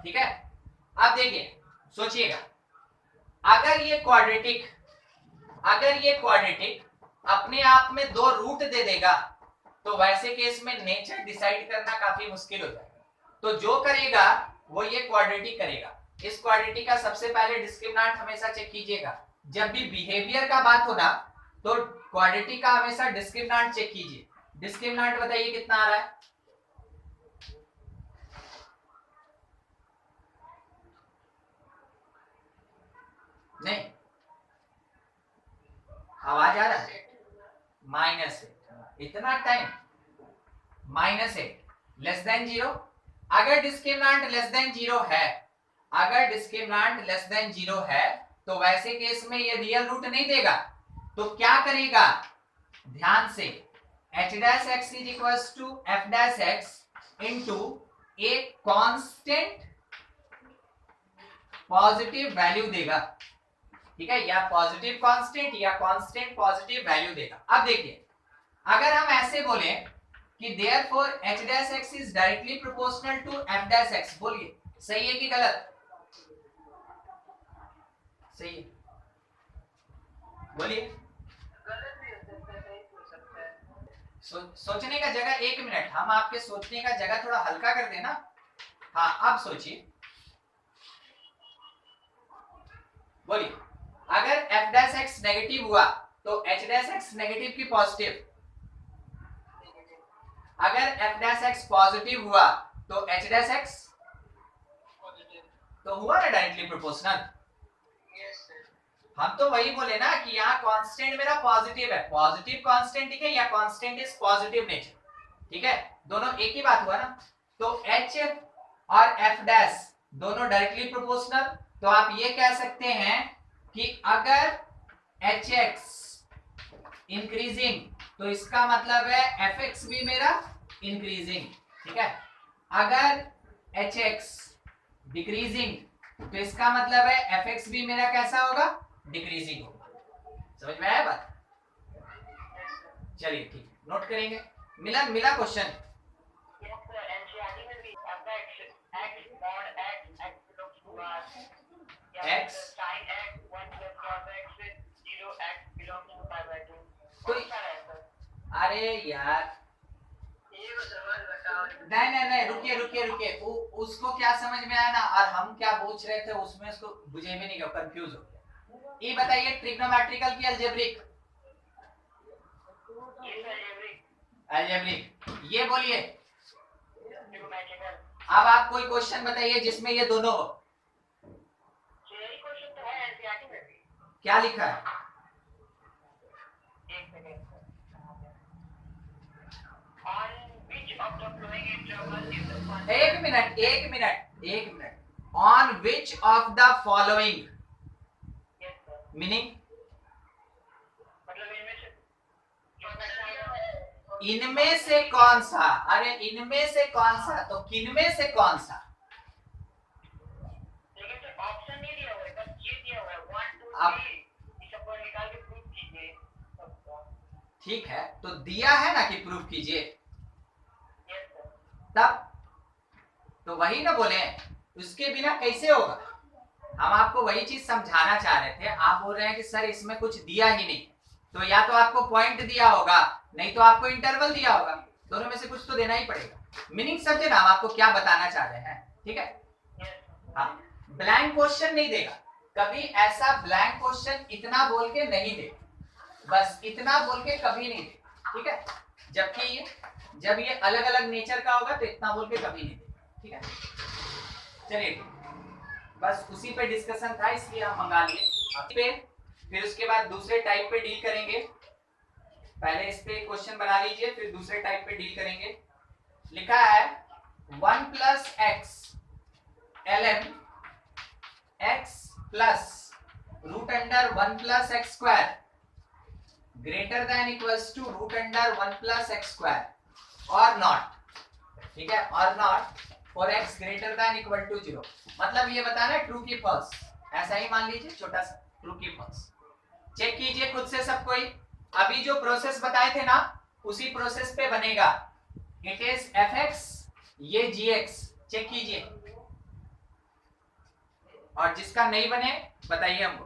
ठीक है। अब देखिए सोचिएगा, अगर ये क्वाड्रेटिक अपने आप में 2 रूट दे देगा, तो वैसे केस में नेचर डिसाइड करना काफी मुश्किल हो जाएगा। तो जो करेगा वो ये क्वाड्रेटिक करेगा। इस क्वाड्रेटिक का सबसे पहले डिस्क्रिमिनेंट हमेशा चेक कीजिएगा, जब भी बिहेवियर का बात हो ना, तो क्वाड्रेटिक का हमेशा डिस्क्रिमिनेंट चेक कीजिए। डिस्क्रिमिनेंट बताइए कितना आ रहा है, इतना टाइम -8 लेस देन 0। अगर डिस्क्रिमिनेंट लेस देन 0 है, अगर डिस्क्रिमिनेंट लेस देन 0 है तो वैसे केस में ये रियल रूट नहीं देगा, तो क्या करेगा, ध्यान से, h dash x is equals to f dash x into a constant positive value देगा, ठीक है, या पॉजिटिव कांस्टेंट या कांस्टेंट पॉजिटिव वैल्यू देगा। अब देखिए, अगर हम ऐसे बोले कि therefore h dash x is directly proportional to f dash x, बोलिए सही है कि गलत? सही है, बोलिए। सोचने का जगह 1 मिनट, हम आपके सोचने का जगह थोड़ा हल्का कर देना। हाँ, अब सोचिए, बोलिए, अगर f डैश x नेगेटिव हुआ तो h डैश x नेगेटिव की पॉजिटिव, अगर f डैश x पॉजिटिव हुआ तो h डैश x तो हुआ ना डायरेक्टली प्रोपोर्शनल। हम तो वही बोले ना कि यहाँ कांस्टेंट मेरा पॉजिटिव है, पॉजिटिव कांस्टेंट, ठीक है, या कांस्टेंट इज पॉजिटिव नेचर, ठीक है, दोनों एक ही बात हुआ ना। तो h और f डैश दोनों डायरेक्टली प्रोपोर्शनल, तो आप ये कह सकते हैं कि अगर hx इंक्रीजिंग तो इसका मतलब है fx भी मेरा इंक्रीजिंग, ठीक है। अगर hx डिक्रीजिंग तो इसका मतलब है fx भी मेरा कैसा होगा, डिक्रीजिंग होगा। समझ में आया बात? चलिए ठीक है, नोट करेंगे। मिला क्वेश्चन? अरे यार, नहीं, रुकिए, उसको क्या समझ में आया ना, और हम क्या पूछ रहे थे उसमें उसको बुझे में नहीं गया, कंफ्यूज हो गया। ये बताइए, ट्रिग्नोमेट्रिकल की अलजेब्रिक, ये बोलिए। अब आप कोई क्वेश्चन बताइए जिसमें ये दोनों हो। क्या लिखा है? एक minute, on which of the following, meaning इनमें से कौन सा, अरे इनमें से कौन सा, तो किनमें से कौन सा? ऑप्शन नहीं दिया हुआ है, बस ये दिया हुआ है 1 2 3, इस सबको निकाल के प्रूफ कीजिए। ठीक है, तो दिया है ना कि प्रूफ कीजिए, तब तो वही ना बोले, उसके बिना कैसे होगा? हम आपको वही चीज समझाना चाह रहे थे, आप बोल रहे हैं कि सर इसमें कुछ दिया ही नहीं, तो या तो आपको पॉइंट दिया होगा, नहीं तो आपको इंटरवल दिया होगा, दोनों में से कुछ तो देना ही पड़ेगा। मीनिंग समझे ना हम आपको क्या बताना चाह रहे हैं, ठीक है। हाँ, ब्लैंक क्वेश्चन नहीं देगा कभी, ऐसा ब्लैंक क्वेश्चन इतना बोल के नहीं देगा, बस इतना बोल के कभी नहीं देगा, ठीक है। जबकि जब ये अलग अलग नेचर का होगा तो इतना बोल के कभी नहीं देगा, ठीक है। चलिए, बस उसी पे डिस्कशन था इसलिए हम मंगा लिए। फिर उसके बाद दूसरे टाइप पे डील करेंगे, पहले इस पे क्वेश्चन बना लीजिए, फिर दूसरे टाइप पे डील करेंगे। लिखा है 1 plus x ln x plus root under 1 plus x square greater than equals to root under 1 plus x square और नॉट, ठीक है, और not for x greater than equal to 0। मतलब ये बताना है ट्रू की फॉल्स, ऐसा ही मान लीजिए, छोटा सा ट्रू की फॉल्स। चेक कीजिए खुद से सब कोई, अभी जो प्रोसेस बताए थे ना उसी प्रोसेस पे बनेगा। इट इज fx, ये gx, चेक कीजिए, और जिसका नहीं बने बताइए हमको,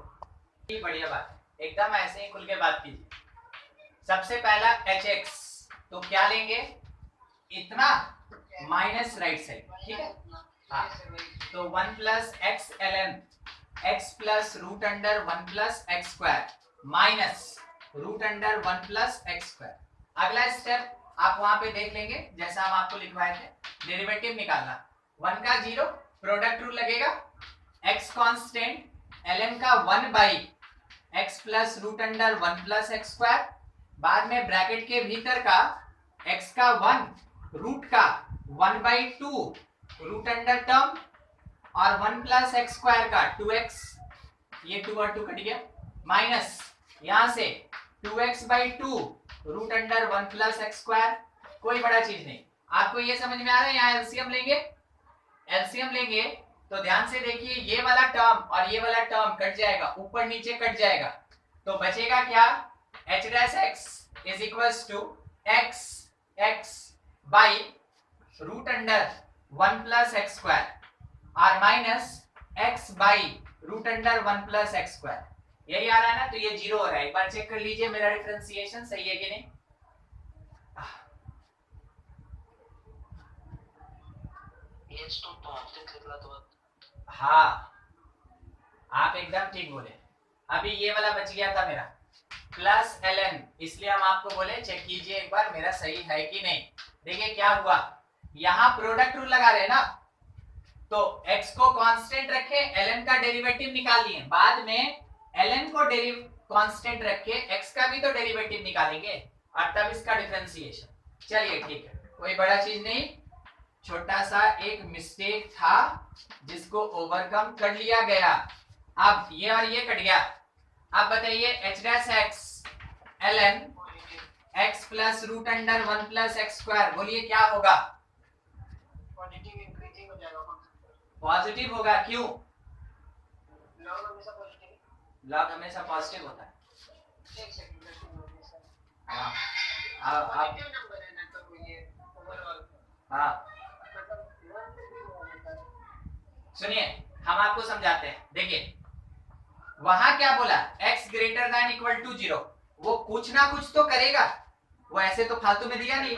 बढ़िया बात, एकदम ऐसे ही खुल के बात कीजिए। सबसे पहला hx, तो क्या लेंगे, इतना माइनस राइट साइड, ठीक है। हाँ, तो 1 plus x ln x plus root under 1 plus x square minus root under 1 plus x square. अगला स्टेप आप वहां पे देख लेंगे, जैसा हम आपको लिखवाए थे, डेरिवेटिव निकालना, 1 का 0, प्रोडक्ट रूल लगेगा, x कांस्टेंट ln का 1 by x plus root under 1 plus x square बाद में ब्रैकेट के भीतर का x का 1 रूट का 1/2 रूट अंडर टर्म और 1 प्लस एक्स स्क्वायर का 2x, ये 2 और 2 कट गया, माइनस यहां से 2x/2 root under 1 plus x square, कोई बड़ा चीज नहीं। आपको ये समझ में आ रहा है? यहाँ एलसीएम लेंगे, एलसीएम लेंगे तो ध्यान से देखिए, ये वाला टर्म और ये वाला टर्म कट जाएगा, ऊपर नीचे कट जाएगा, तो बचेगा क्या? h dash x is equals to x by root under 1 plus x square और minus x by root under 1 plus x square, यही आ रहा है ना? तो ये जीरो हो रहा है। एक बार चेक कर लीजिए मेरा डिफरेंशिएशन सही है कि नहीं। हाँ, आप एकदम ठीक बोले। अभी ये वाला बच गया था मेरा प्लस ln, इसलिए हम आपको बोले चेक कीजिए एक बार मेरा सही है कि नहीं। देखिए क्या हुआ, यहाँ प्रोडक्ट रूल लगा रहे ना, तो x को कांस्टेंट रखे, ln का डेरिवेटिव निकाल लिए, बाद में ln को कांस्टेंट रखे x का भी तो डेरिवेटिव निकालेंगे और तब इसका डिफरेंशिएशन। चलिए ठीक है, कोई बड़ा चीज नहीं, छोटा सा एक मिस्टेक था जिसको ओवरकम कर लिया गया। अब ये और ये कट गया। अब बताइए h dash x ln x plus root under 1 plus x square, बोलिए क्या होगा? पॉजिटिव होगा। क्यों? लॉग हमेशा पॉजिटिव होता है। हाँ, सुनिए हम आपको समझाते हैं। देखिए वहां क्या बोला, x greater than equal to 0, वो कुछ ना कुछ तो करेगा, वो ऐसे तो फालतू में दिया नहीं।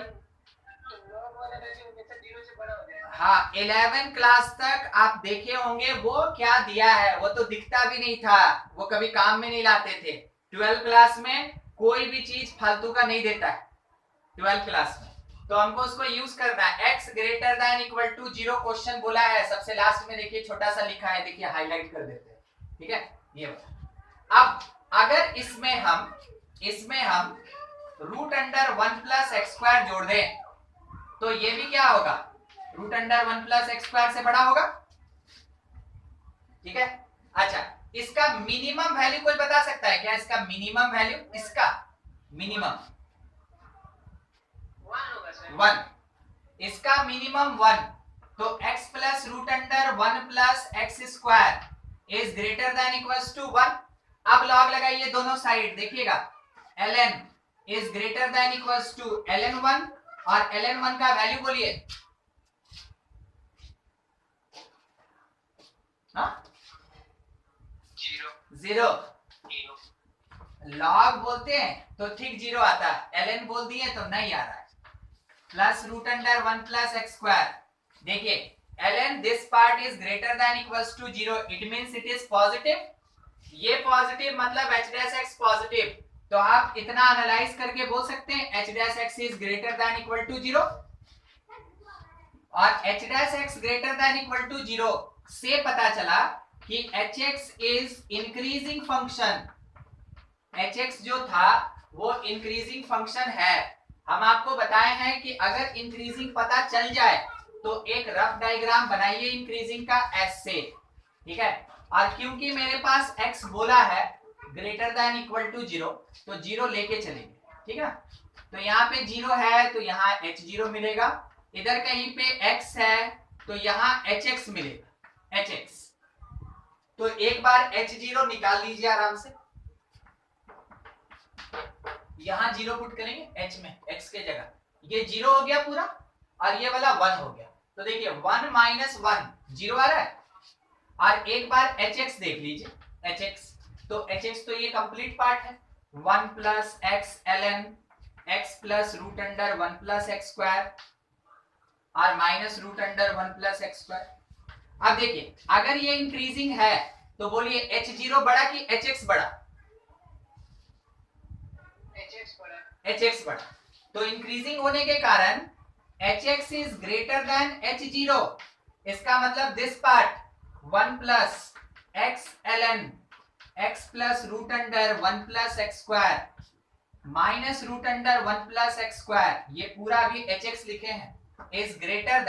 हाँ, 11 क्लास तक आप देखे होंगे वो क्या दिया है, वो तो दिखता भी नहीं था, वो कभी काम में नहीं लाते थे। 12 क्लास में कोई भी चीज फालतू का नहीं देता है 12 क्लास में, तो हमको उसको यूज करना है। x greater than equal to 0 question बोला है, सबसे लास्ट में देखिए छोटा सा लिखा है, देखिए हाईलाइट कर देते हैं, ठीक है ये बता। अब अगर इसमें हम root under 1 plus x square जोड़ दें तो ये भी क्या होगा, root under 1 plus x square से बड़ा होगा, ठीक है। अच्छा, इसका मिनिमम वैल्यू कोई बता सकता है क्या? इसका मिनिमम वैल्यू, इसका मिनिमम 1, इसका मिनिमम 1, तो x plus root under 1 plus x square is greater than equals to 1। अब लॉग लगाइए दोनों साइड, देखिएगा ln is greater than equals to ln1 और ln1 का वैल्यू बोलिए। जीरो। लॉग बोलते हैं तो ठीक जीरो आता है, ln बोल दिए तो नहीं आ रहा है। Plus root under 1 plus x square, देखिए ln this part is greater than equals to 0, it means it is positive. ये पॉजिटिव मतलब h डैश x पॉजिटिव, तो आप इतना एनालाइज करके बोल सकते हैं h dash x is greater than equal to 0, और h dash x greater than equal to 0 से पता चला कि hx is increasing function. hx जो था वो इंक्रीजिंग फंक्शन है। हम आपको बताए हैं कि अगर इंक्रीजिंग पता चल जाए तो एक रफ डायग्राम बनाइए इंक्रीजिंग का ऐसे, ठीक है। और क्योंकि मेरे पास x बोला है ग्रेटर देन इक्वल टू 0, तो 0 लेके चलेंगे, ठीक है। तो यहाँ पे 0 है तो यहाँ h0 मिलेगा, इधर कहीं पे x है तो यहाँ hx मिलेगा, hx। तो एक बार h0 निकाल लीजिए आराम से, यहाँ 0 पुट करेंगे h में, x के जगह, ये 0 हो गया पूरा और ये वाला 1 हो गया। तो देखिए 1 माइनस 1 0 आ रहा है, और एक बार hx देख लीजिए, hx, तो hx तो ये कंप्लीट पार्ट है, 1 plus x ln x plus root under 1 plus x square और minus root under 1 plus x square. अब देखिए अगर ये इंक्रीजिंग है तो बोलिए h0 बड़ा कि hx बड़ा? hx बड़ा। तो इंक्रीजिंग होने के कारण hx is greater then h0, इसका मतलब this part 1 plus x ln x plus root under 1 plus x square minus root under 1 plus x square, ये पूरा भी एच एक्स लिखे हैं, इज ग्रेटर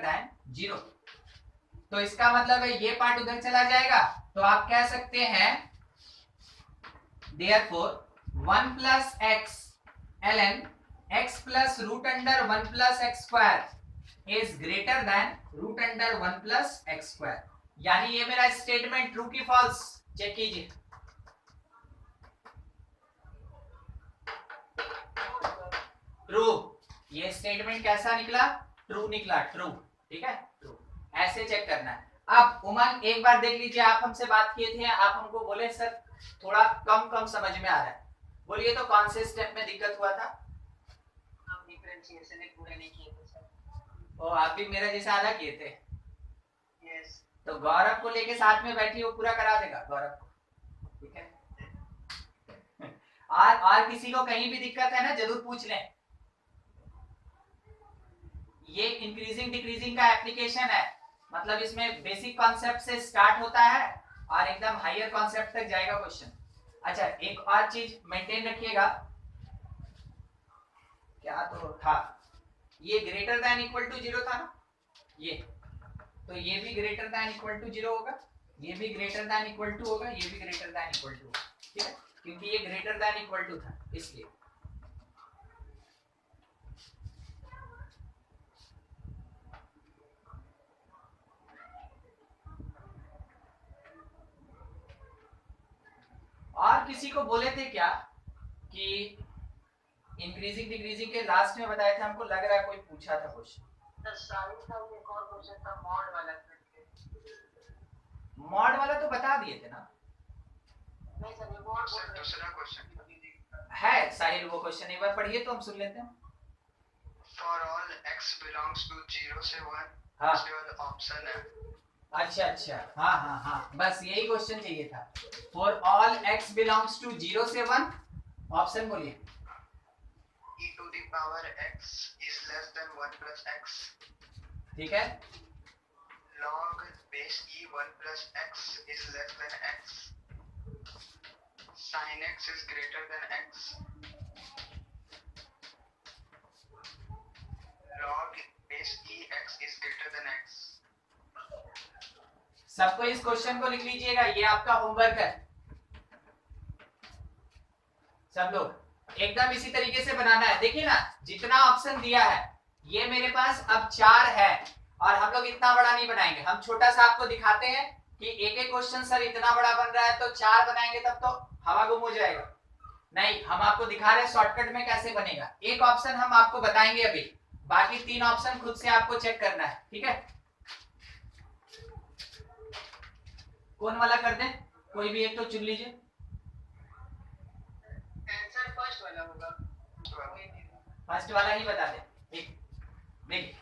देन 0। तो इसका मतलब है ये पार्ट उधर चला जाएगा, तो आप कह सकते हैं therefore 1 plus x ln x plus root under 1 plus x square is greater than root under 1 plus x square। यानी ये मेरा स्टेटमेंट ट्रू की फॉल्स, चेक कीजिए। ट्रू, ये स्टेटमेंट कैसा निकला? ट्रू निकला, ट्रू। ठीक है, ट्रू। ऐसे चेक करना है। अब उमंग एक बार देख लीजिए, आप हमसे बात किए थे, आप हमको बोले सर थोड़ा कम समझ में आ रहा है, बोलिए तो कौन से स्टेप में दिक्कत हुआ था? हम डिफरेंशिएशन एक पूरा नहीं किए थे सर। ओ, आप भी मेरा जैसा आधा किए थे। यस। तो गौरव को लेके साथ में बैठी, वो पूरा करा देगा गौरव को, ठीक है। और किसी को कहीं भी दिक्कत है ना, जरूर पूछ लें। ये इंक्रीजिंग डिक्रीजिंग का एप्लीकेशन है, मतलब इसमें बेसिक कॉन्सेप्ट से स्टार्ट होता है और एकदम हायर कॉन्सेप्ट तक जाएगा क्वेश्चन। अच्छा, एक और चीज मेंटेन रखिएगा, क्या तो था, ये ग्रेटर देन इक्वल टू 0 था ना, ये तो ये भी ग्रेटर देन इक्वल टू 0 होगा, ये भी ग्रेटर देन इक्वल टू होगा, ये भी ग्रेटर देन इक्वल टू होगा, ठीक है, क्योंकि ये ग्रेटर देन इक्वल टू था इसलिए। और किसी को बोले थे क्या कि इंक्रीजिंग डिक्रीजिंग के लास्ट में बताया था, हमको लग रहा है कोई पूछा था क्वेश्चन। मॉड वाला तो बता दिए थे ना। नहीं सर, ये और दूसरा क्वेश्चन है साहिल, वो क्वेश्चन एक बार पढ़िए तो हम सुन लेते हैं। For all x belongs to 0 से 1, हाँ, इसके बाद ऑप्शन है। अच्छा, हाँ, बस यही क्वेश्चन चाहिए था। For all x belongs to 0 से 1, ऑप्शन बोलिए। e to the power x is less than 1 plus x, ठीक है, log base e 1 plus x is less than x, sin x is greater than x, log base e x is greater than x। सबको इस question को लिख लीजिएगा, ये आपका homework है। सब लोग एकदम इसी तरीके से बनाना है। देखिए ना, जितना ऑप्शन दिया है, ये मेरे पास अब 4 है, और हम लोग इतना बड़ा नहीं बनाएंगे, हम छोटा सा आपको दिखाते हैं कि एक एक क्वेश्चन सर इतना बड़ा बन रहा है, तो 4 बनाएंगे तब तो हवा गुम हो जाएगा। नहीं, हम आपको दिखा रहे हैं शॉर्टकट में कैसे बनेगा। एक ऑप्शन हम आपको बताएंगे अभी, बाकी 3 ऑप्शन खुद से आपको चेक करना है, ठीक है। कौन वाला कर दें, कोई भी एक तो चुन लीजिए। आंसर फर्स्ट वाला होगा, फर्स्ट वाला ही बता दे। ठीक, देखिए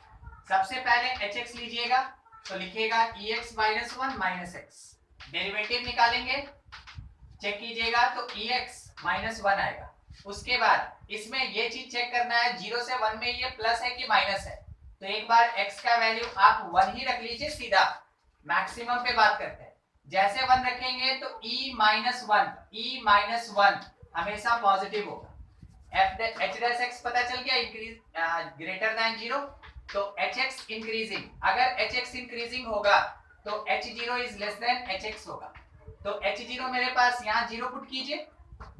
सबसे पहले hx लीजिएगा, तो लिखिएगा ex minus 1 minus x, derivative निकालेंगे, चेक कीजिएगा तो ex माइनस 1 आएगा। उसके बाद इसमें ये चीज चेक करना है 0 से 1 में ये प्लस है कि माइनस है, तो एक बार x का वैल्यू आप 1 ही रख लीजिए, सीधा मैक्सिमम पे बात करते हैं। जैसे 1 रखेंगे तो e माइनस 1 हमेशा पॉजिटिव होगा। h डैश x पता चल गया, इंक्रीज ग्रेटर देन 0, तो hx इंक्रीजिंग, अगर hx इंक्रीजिंग होगा तो h0 is less then hx होगा। तो h0 मेरे पास यहाँ 0 पुट कीजिए,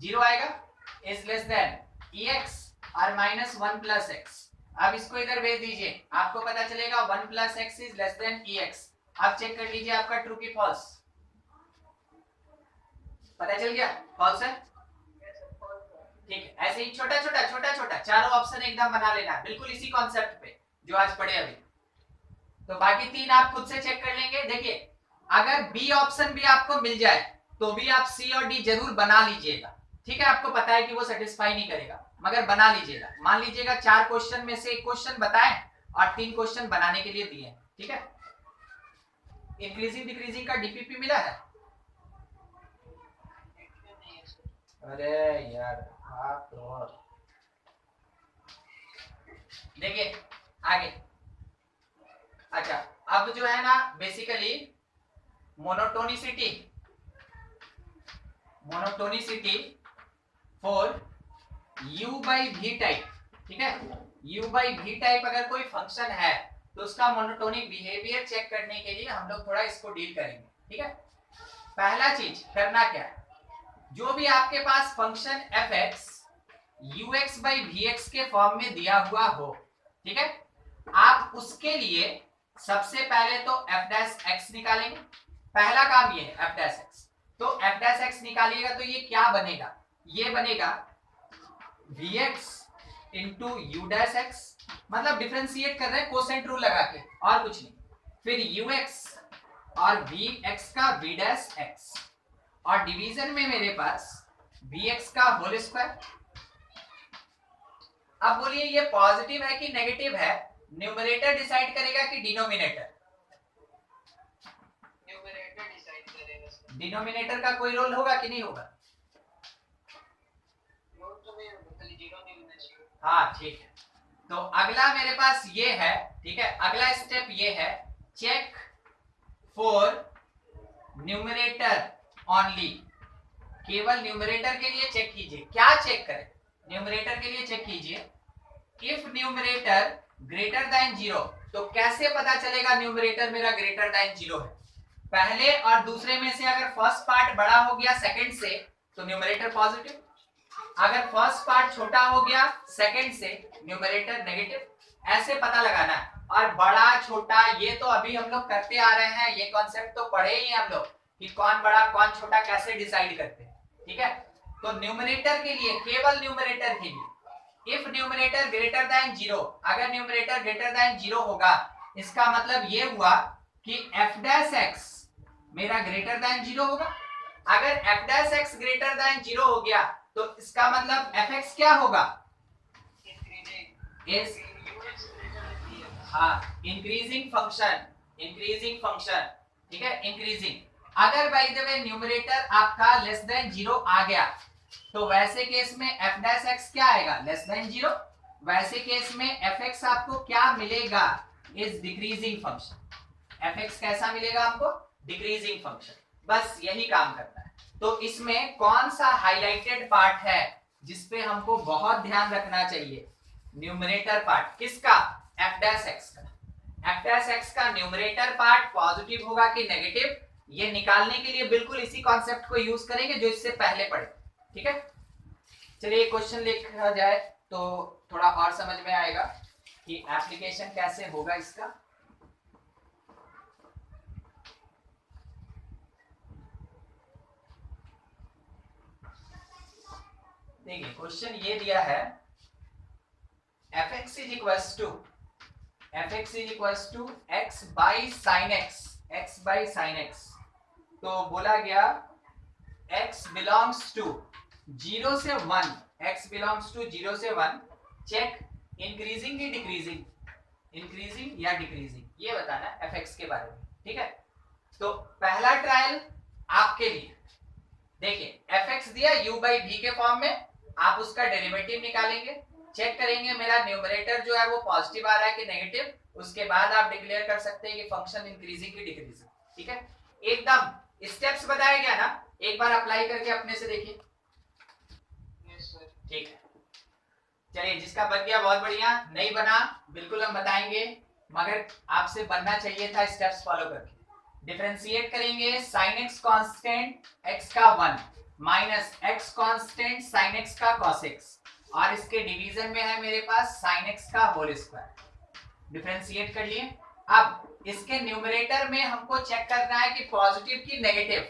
0 आएगा, इज लेस देन ex और माइनस 1 प्लस x। अब इसको इधर भेज दीजिए, आपको पता चलेगा 1 plus x is less then ex। अब चेक कर लीजिए आपका ट्रू की फॉल्स, पता चल गया फॉल्स है, ठीक है। ऐसे ही छोटा छोटा चारों ऑप्शन एकदम बना लेना, बिल्कुल इसी कॉन्सेप्ट पे जो आज पढ़े अभी। तो बाकी 3 आप खुद से चेक कर लेंगे। देखिए अगर बी ऑप्शन भी आपको मिल जाए तो भी आप सी और डी जरूर बना लीजिएगा, ठीक है। आपको पता है कि वो सेटिस्फाई नहीं करेगा, मगर बना लीजिएगा। मान लीजिएगा 4 क्वेश्चन में से एक क्वेश्चन बताएं और 3 क्वेश्चन बनाने के लिए दिए, ठीक है। इंक्रीजिंग डिक्रीजिंग का डीपीपी मिला है? अरे यार आप तो, देखिए आगे। अच्छा, अब जो है ना basically monotonicity for u by v type, ठीक है, u बाई वी टाइप अगर कोई फंक्शन है तो उसका मोनोटोनिक बिहेवियर चेक करने के लिए हम लोग थोड़ा इसको डील करेंगे, ठीक है। पहला चीज करना क्या है, जो भी आपके पास function f x ux by v x के फॉर्म में दिया हुआ हो, ठीक है, आप उसके लिए सबसे पहले तो एफ डैश एक्स निकालेंगे। पहला काम ये है एफ डैश एक्स, तो एफ डैश एक्स निकालिएगा तो ये क्या बनेगा, ये बनेगा v x into u dash x, मतलब डिफरेंशिएट कर रहे हैं कोसेंट रूल लगा के और कुछ नहीं, फिर यू एक्स और वी एक्स का वी डैश एक्स, और डिवीजन में मेरे पास वी एक्स का होल स्क्वायर। अब बोलिए ये पॉजिटिव है कि नेगेटिव है, न्यूमरेटर डिसाइड करेगा कि डिनोमिनेटर? न्यूमरेटर डिसाइड करेगा सर। डिनोमिनेटर का कोई रोल होगा कि नहीं होगा? रोल तो नहीं होगा, खाली जीरो नहीं होना चाहिए। हाँ ठीक है, तो अगला मेरे पास ये है, ठीक है, अगला स्टेप ये है चेक फॉर न्यूमरेटर ओनली, केवल न्यूमरेटर के लिए चेक कीजिए। क्या चेक करें? न्यूमरेटर के लिए चेक कीजिए if numerator greater than zero. तो कैसे पता चलेगा न्यूमरेटर मेरा ग्रेटर देन जीरो है? पहले और दूसरे में से अगर फर्स्ट पार्ट बड़ा हो गया सेकंड से तो न्यूमरेटर पॉजिटिव, अगर फर्स्ट पार्ट छोटा हो गया सेकंड से न्यूमरेटर नेगेटिव, ऐसे पता लगाना है। और बड़ा छोटा ये तो अभी हम लोग करते आ रहे हैं, ये कॉन्सेप्ट तो पढ़े ही हम लोग कि कौन बड़ा कौन छोटा कैसे डिसाइड करते हैं, ठीक है। तो न्यूमरेटर के लिए, केवल न्यूमरेटर के लिए if numerator greater than zero, अगर न्यूमरेटर ग्रेटर देन जीरो होगा इसका मतलब ये हुआ कि एफ डैश एक्स मेरा ग्रेटर देन जीरो होगा। अगर F dash x greater than zero हो गया तो इसका मतलब एफ एक्स क्या होगा? इस हाँ इंक्रीजिंग फंक्शन, इंक्रीजिंग फंक्शन, ठीक है, इंक्रीजिंग। अगर बाय द वे न्यूमरेटर आपका लेस देन जीरो आ गया तो वैसे केस में एफ डैश एक्स क्या आएगा? Less than zero. वैसे केस में एफ एक्स आपको क्या मिलेगा? Is decreasing function. F x कैसा मिलेगा आपको? Decreasing function. बस यही काम करता है। तो इसमें कौन सा हाईलाइटेड पार्ट है जिसपे हमको बहुत ध्यान रखना चाहिए? Numerator part. किसका? एफ डैश एक्स का। एफ डैश एक्स का न्यूमरेटर पार्ट पॉजिटिव होगा कि नेगेटिव, ये निकालने के लिए बिल्कुल इसी कॉन्सेप्ट को यूज करेंगे जो इससे पहले पढ़े, ठीक है। चलिए क्वेश्चन लिखा जाए तो थोड़ा और समझ में आएगा कि एप्लीकेशन कैसे होगा इसका। देखिए क्वेश्चन ये दिया है f x is equals to x by sine x, x by sine x. तो बोला गया x बिलोंग्स टू 0 से 1, x बिलोंग्स टू 0 से 1, चेक इंक्रीजिंग की डिक्रीजिंग, इंक्रीजिंग या डिक्रीजिंग, ये बताना है fx के बारे में, ठीक है। तो पहला ट्रायल आपके लिए, देखिए fx दिया u बाई v के फॉर्म में, आप उसका डेरिवेटिव निकालेंगे, चेक करेंगे मेरा न्यूमरेटर जो है वो पॉजिटिव आ रहा है कि नेगेटिव, उसके बाद आप डिक्लेयर कर सकते हैं कि फंक्शन इंक्रीजिंग की डिक्रीजिंग, ठीक है। एकदम स्टेप्स बताया गया ना, एक बार अप्लाई करके अपने से देखिए। Yes sir. ठीक है, चलिए जिसका बन गया बहुत बढ़िया, नहीं बना बिल्कुल हम बताएंगे, मगर आपसे बनना चाहिए था स्टेप्स फॉलो करके। डिफरेंशिएट करेंगे साइन एक्स कांस्टेंट x का 1 minus x constant sine x का cos x, और इसके डिवीजन में है मेरे पास साइन x का होल स्क्वायर। डिफरेंशिएट कर लिए। अब इसके न्यूमरेटर में हमको चेक करना है कि पॉजिटिव की नेगेटिव,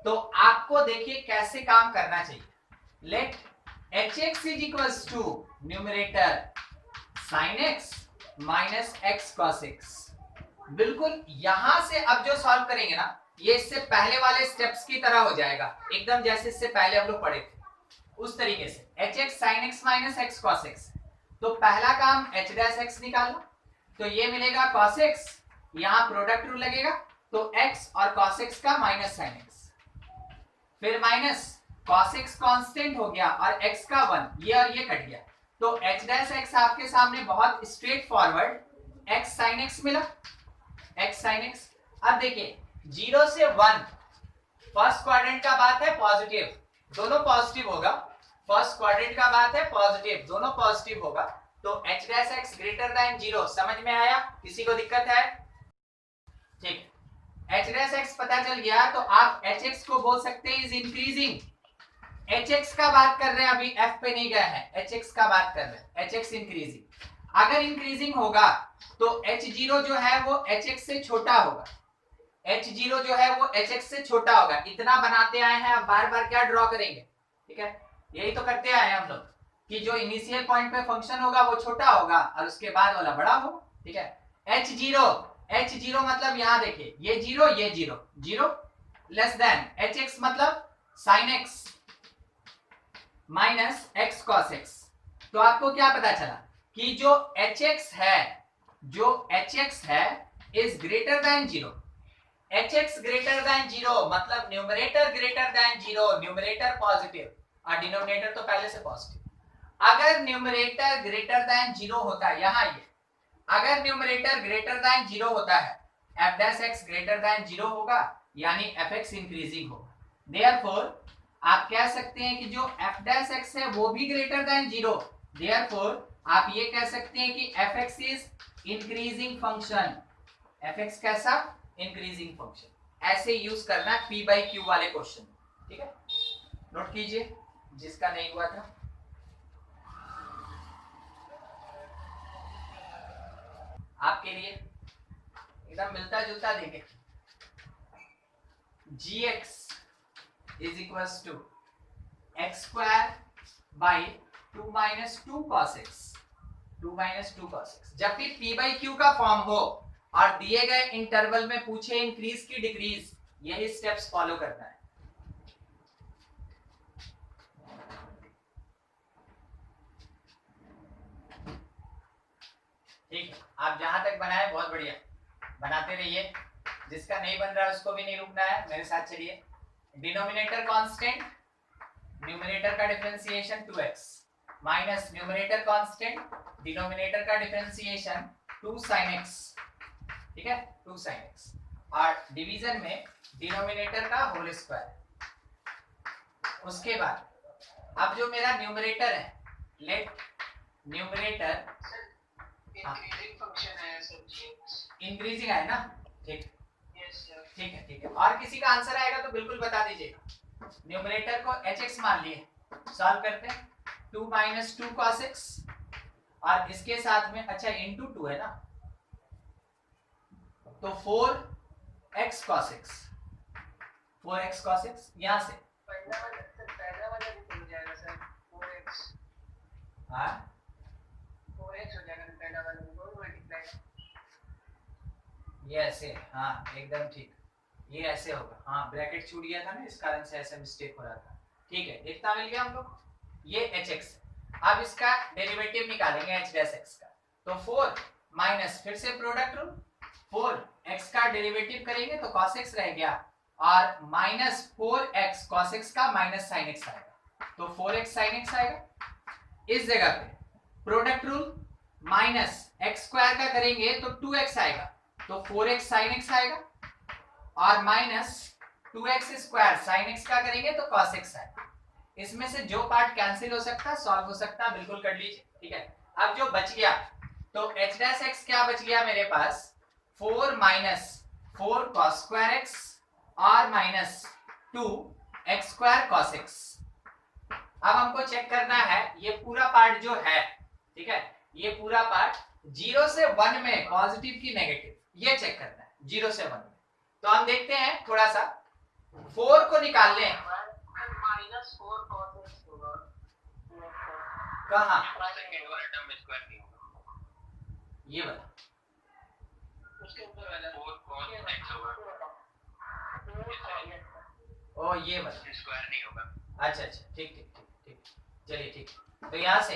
तो आपको देखिए कैसे काम करना चाहिए। Let hx is equals to numerator sin x minus x cos x। बिल्कुल यहां से अब जो सॉल्व करेंगे ना, ये इससे पहले वाले स्टेप्स की तरह हो जाएगा, एकदम जैसे इससे पहले हम लोग पढ़े थे उस तरीके से। hx sin x minus x cos x, तो पहला काम h डैश x निकालो, तो ये मिलेगा cos x, यहाँ प्रोडक्ट रूल लगेगा तो x और cos x का माइनस sin x, फिर माइनस cos x कांस्टेंट हो गया और x का 1, ये और ये कट गया, तो h डैश x आपके सामने बहुत straight forward x sin x मिला, x sin x। अब देखिए 0 से 1 फर्स्ट क्वाड्रेंट का बात है पॉजिटिव, दोनों पॉजिटिव होगा, फर्स्ट क्वाड्रेंट का बात है, पॉजिटिव, दोनों पॉजिटिव होगा, तो h dash x greater then 0। समझ में आया? किसी को दिक्कत है? ठीक, h डैश x पता चल गया तो आप hx को बोल सकते हैं इज इंक्रीजिंग। hx का बात कर रहे हैं, अभी f पे नहीं गए हैं, hx का बात कर रहे हैं, hx इंक्रीजिंग। अगर इंक्रीजिंग होगा तो h0 जो है वो hx से छोटा होगा, h0 जो है वो hx से छोटा होगा। इतना बनाते आए हैं, अब बार बार क्या ड्रॉ करेंगे? ठीक है, यही तो करते आए हैं हम लोग कि जो इनिशियल पॉइंट पे फंक्शन होगा वो छोटा होगा और उसके बाद वाला बड़ा होगा। ठीक है, h0 मतलब यहां देखिए, ये जीरो, ये zero, zero less than hx मतलब sin x minus x cos x। तो आपको क्या पता चला कि जो hx है is greater then 0। hx greater than 0 मतलब numerator greater than 0, numerator positive और डिनोमिनेटर तो पहले से पॉजिटिव। अगर न्यूमरेटर ग्रेटर देन 0 होता है, यहां ये अगर न्यूमरेटर ग्रेटर देन 0 होता है, f dash x greater then 0 होगा, यानी fx इंक्रीजिंग होगा। देयरफॉर आप कह सकते हैं कि जो f डैश x है वो भी ग्रेटर देन 0। देयरफॉर आप ये कह सकते हैं कि fx is increasing function. fx कैसा? Increasing function. ऐसे यूज करना p बाई q वाले क्वेश्चन। ठीक है, नोट कीजिए जिसका नहीं हुआ था। आपके लिए एकदम मिलता जुलता देंगे। gx is equal to x square by 2 minus 2 cos x, 2 minus 2 cos x। जब भी p बाई क्यू का फॉर्म हो और दिए गए इंटरवल में पूछे इंक्रीज की डिक्रीज, यही स्टेप्स फॉलो करना है। ठीक है, आप जहां तक बनाए बहुत बढ़िया, बनाते रहिए। जिसका नहीं बन रहा है उसको भी नहीं रुकना है, मेरे साथ चलिए। डिनोमिनेटर कांस्टेंट, न्यूमरेटर का differentiation 2x minus numerator constant, denominator का डिफरेंशिएशन 2 sin x। ठीक है, 2 sin x और डिवीजन में डिनोमिनेटर का होल स्क्वायर। उसके बाद अब जो मेरा न्यूमरेटर है, लेट न्यूमरेटर इंक्रीजिंग फंक्शन है सर gx। इंक्रीजिंग है ना? ठीक, यस सर। ठीक है, ठीक है। और किसी का आंसर आएगा तो बिल्कुल बता दीजिएगा। न्यूमरेटर को hx मान लिए, सॉल्व करते हैं। 2 माइनस 2 cos x और इसके साथ में अच्छा इंटू 2 है ना, तो 4x cos x, 4x cos x यहां से पहला वाला निकल जाएगा सर 4x। हाँ 4x हो जाएगा पहला वाला, दोनों मल्टीप्लाई। ये ऐसे, हाँ एकदम ठीक, ये ऐसे होगा। हाँ ब्रैकेट छूट गया था ना, इस कारण से ऐसा मिस्टेक हो रहा था। ठीक है, इतना मिल गया हम लोग। ये hx, अब इसका डेरिवेटिव निकालेंगे h डैश x का, तो 4 माइनस फिर से प्रोडक्ट रूल, 4x का डेरिवेटिव करेंगे तो cos x रह गया और माइनस 4x cos x का माइनस sin x आएगा, तो 4x sin x आएगा। इस जगह पे product rule minus x square का करेंगे तो 2x आएगा, तो 4x sin x आएगा और minus 2x square sin x का करेंगे तो cos x आएगा। इसमें से जो पार्ट कैंसिल हो सकता है, सॉल्व हो सकता है, बिल्कुल कर लीजिए। ठीक है, अब जो बच गया तो h डैश x क्या बच गया मेरे पास, 4 माइनस 4 cos स्क्वायर x और minus 2 x square cos x। अब हमको चेक करना है ये पूरा पार्ट जो है, ठीक है, ये पूरा पार्ट 0 से 1 में पॉजिटिव की नेगेटिव, ये चेक करना है 0 से 1 में। तो हम देखते हैं थोड़ा सा, 4 को निकाल लें। -4 cos x होगा कहाँ? सेकंड वाला टर्म स्क्वायर नहीं होगा, ये वाला, उसके ऊपर वाला 4 cos x होगा। ओ ये वाला स्क्वायर नहीं होगा। अच्छा अच्छा, ठीक ठीक ठीक ठीक, चलिए ठीक। तो यहाँ से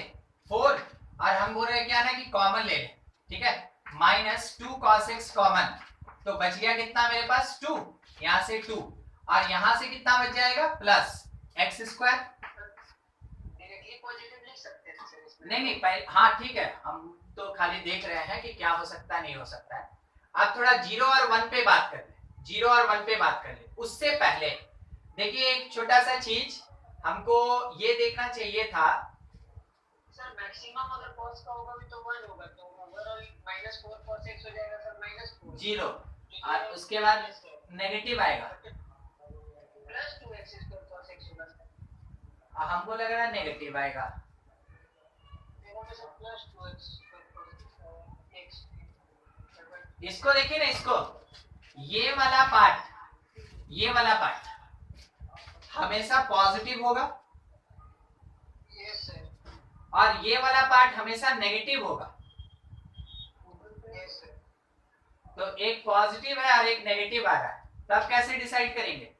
4 और हम बोल रहे हैं क्या ना कि कॉमन ले लें। ठीक है, माइनस 2 cos x कॉमन, तो बच गया कितना मेरे पास 2, यहाँ से 2 और यहाँ से कितना बच जाएगा plus x square. Directly positive लिख सकते हैं सर इसमें। नहीं नहीं पहले, हाँ ठीक है, हम तो खाली देख रहे हैं कि क्या हो सकता है नहीं हो सकता है। अब थोड़ा 0 और 1 पे बात कर ले, 0 और 1 पे बात कर ले। उससे पहले देखिए एक छोटा सा चीज, हमको ये देखना चाहिए था सर मैक्सिमम अगर cos का होगा भी तो 1 होगा, तो ओवरऑल -4 cos x हो जाएगा सर, -4 जीरो, और उसके बाद नेगेटिव आएगा। Plus 2x square cos x होगा सर, हमको लग रहा है नेगेटिव आएगा। मेरा में sir plus 2x square cos x। इसको देखिए ना, इसको, ये वाला पार्ट, ये वाला पार्ट हमेशा पॉजिटिव होगा यस सर, और ये वाला पार्ट हमेशा नेगेटिव होगा। Yes sir. तो एक पॉजिटिव है और एक नेगेटिव आ रहा है, तब कैसे डिसाइड करेंगे?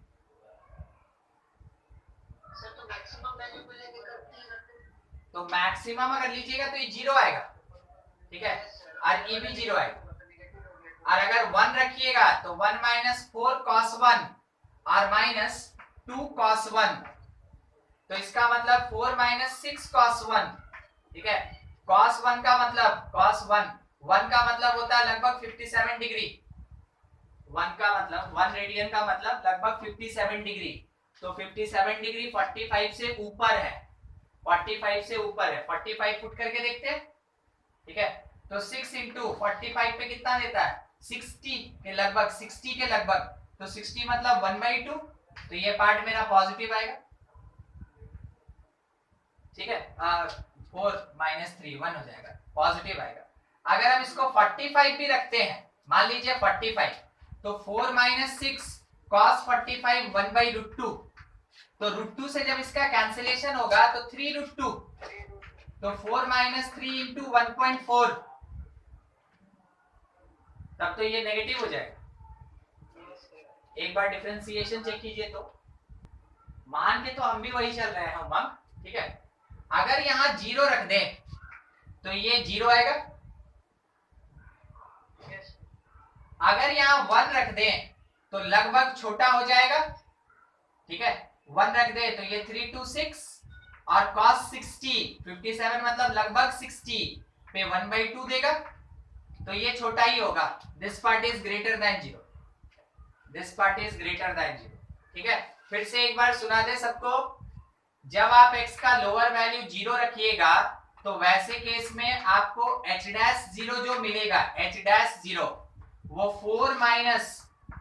सर तो मैक्सिमम वैल्यू को लेके करते हैं। तो मैक्सिमम अगर लीजिएगा तो ये जीरो आएगा, ठीक है, और ये भी जीरो आएगा। और अगर 1 रखिएगा तो 1 - 4 cos 1 और -2 cos 1, तो इसका मतलब 4 - 6 cos 1, ठीक है। cos 1 का मतलब, cos 1 का मतलब होता है लगभग 57 डिग्री। 1 का मतलब, 1 रेडियन का मतलब लगभग 57 डिग्री। तो 57 डिग्री 45 से ऊपर है, 45 से ऊपर है। 45 फुट करके देखते हैं, ठीक है। तो 6 × 45 पे कितना देता है? 60 के लगभग, 60 के लगभग। तो 60 मतलब 1/2, तो ये पार्ट मेरा पॉजिटिव आएगा, ठीक है। 4 - 3 1 हो जाएगा, पॉजिटिव आएगा। अगर हम इसको 45 भी रखते हैं, मान लीजिए 45, तो 4 - 6 cos 45 1/√2, तो √2 से जब इसका कैंसिलेशन होगा तो 3√2, तो 4 - 3 × 1.4, तब तो ये नेगेटिव हो जाएगा। एक बार डिफरेंशिएशन चेक कीजिए, तो मान के तो हम भी वही चल रहे हैं हम, ठीक है। अगर यहाँ 0 रख दें तो ये 0 आएगा। अगर यहाँ 1 रख दें तो लगभग छोटा हो जाएगा, ठीक है। 1 रख दे तो ये 3 2 6 और cos 60 57 मतलब लगभग 60 पे 1/2 देगा, तो ये छोटा ही होगा। This part is greater then 0, this part is greater then 0, ठीक है। फिर से एक बार सुना दे सबको, जब आप x का लोअर वैल्यू 0 रखिएगा तो वैसे केस में आपको h' 0 जो मिलेगा, h' 0 वो 4 -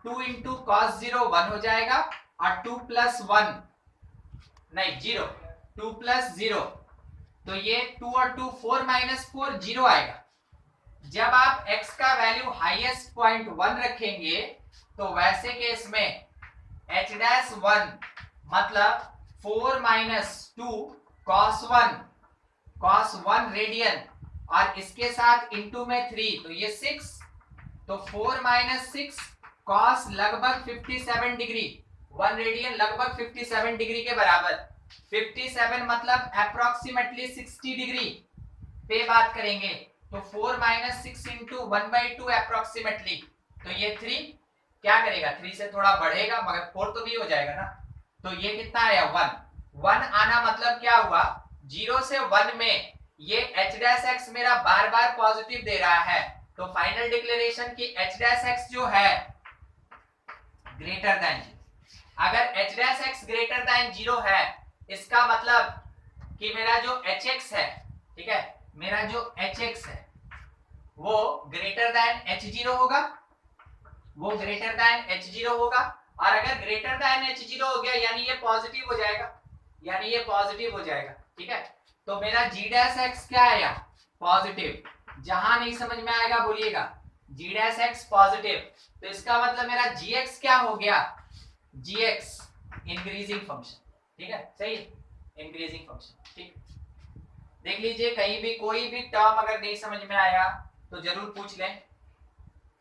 2 × cos 0 1 हो जाएगा, और 2 + 1 नहीं 0, 2 + 0, तो ये 2 और 2 4 - 4 0 आएगा। जब आप x का वैल्यू हाईएस्ट पॉइंट 1 रखेंगे तो वैसे केस में h' 1 मतलब 4 - 2 cos 1 रेडियन, और इसके साथ इंटू में 3, तो ये 6, तो 4 - 6 cos लगभग 57 डिग्री, 1 रेडियन लगभग 57 डिग्री के बराबर। 57 मतलब अप्रोक्सीमेटली 60 डिग्री पे बात करेंगे, तो 4 - 6 × 1/2 अप्रोक्सीमेटली, तो ये 3 क्या करेगा, 3 से थोड़ा बढ़ेगा मगर 4 तो भी हो जाएगा ना, तो ये कितना आया 1 आना मतलब क्या हुआ, 0 से 1 में ये h' मेरा बार बार पॉजिटिव दे रहा है, तो फाइनल डिक्लेरेशन की h' जो है ग्रेटर देन 0। अगर h' ग्रेटर देन 0 है, इसका मतलब कि मेरा जो hx है, ठीक है, मेरा जो hx है वो ग्रेटर देन h0 होगा, वो ग्रेटर देन h0 होगा। और अगर ग्रेटर देन h0 हो गया यानी ये पॉजिटिव हो जाएगा, यानी ये पॉजिटिव हो जाएगा, ठीक है। तो मेरा g' क्या आया, पॉजिटिव। जहां नहीं समझ में आएगा बोलिएगा, g' पॉजिटिव, तो इसका मतलब मेरा gx क्या हो गया, gx इंक्रीजिंग फंक्शन, ठीक है, सही, इंक्रीजिंग फंक्शन, ठीक। देख लीजिए कहीं भी कोई भी टर्म अगर नहीं समझ में आया तो जरूर पूछ लें,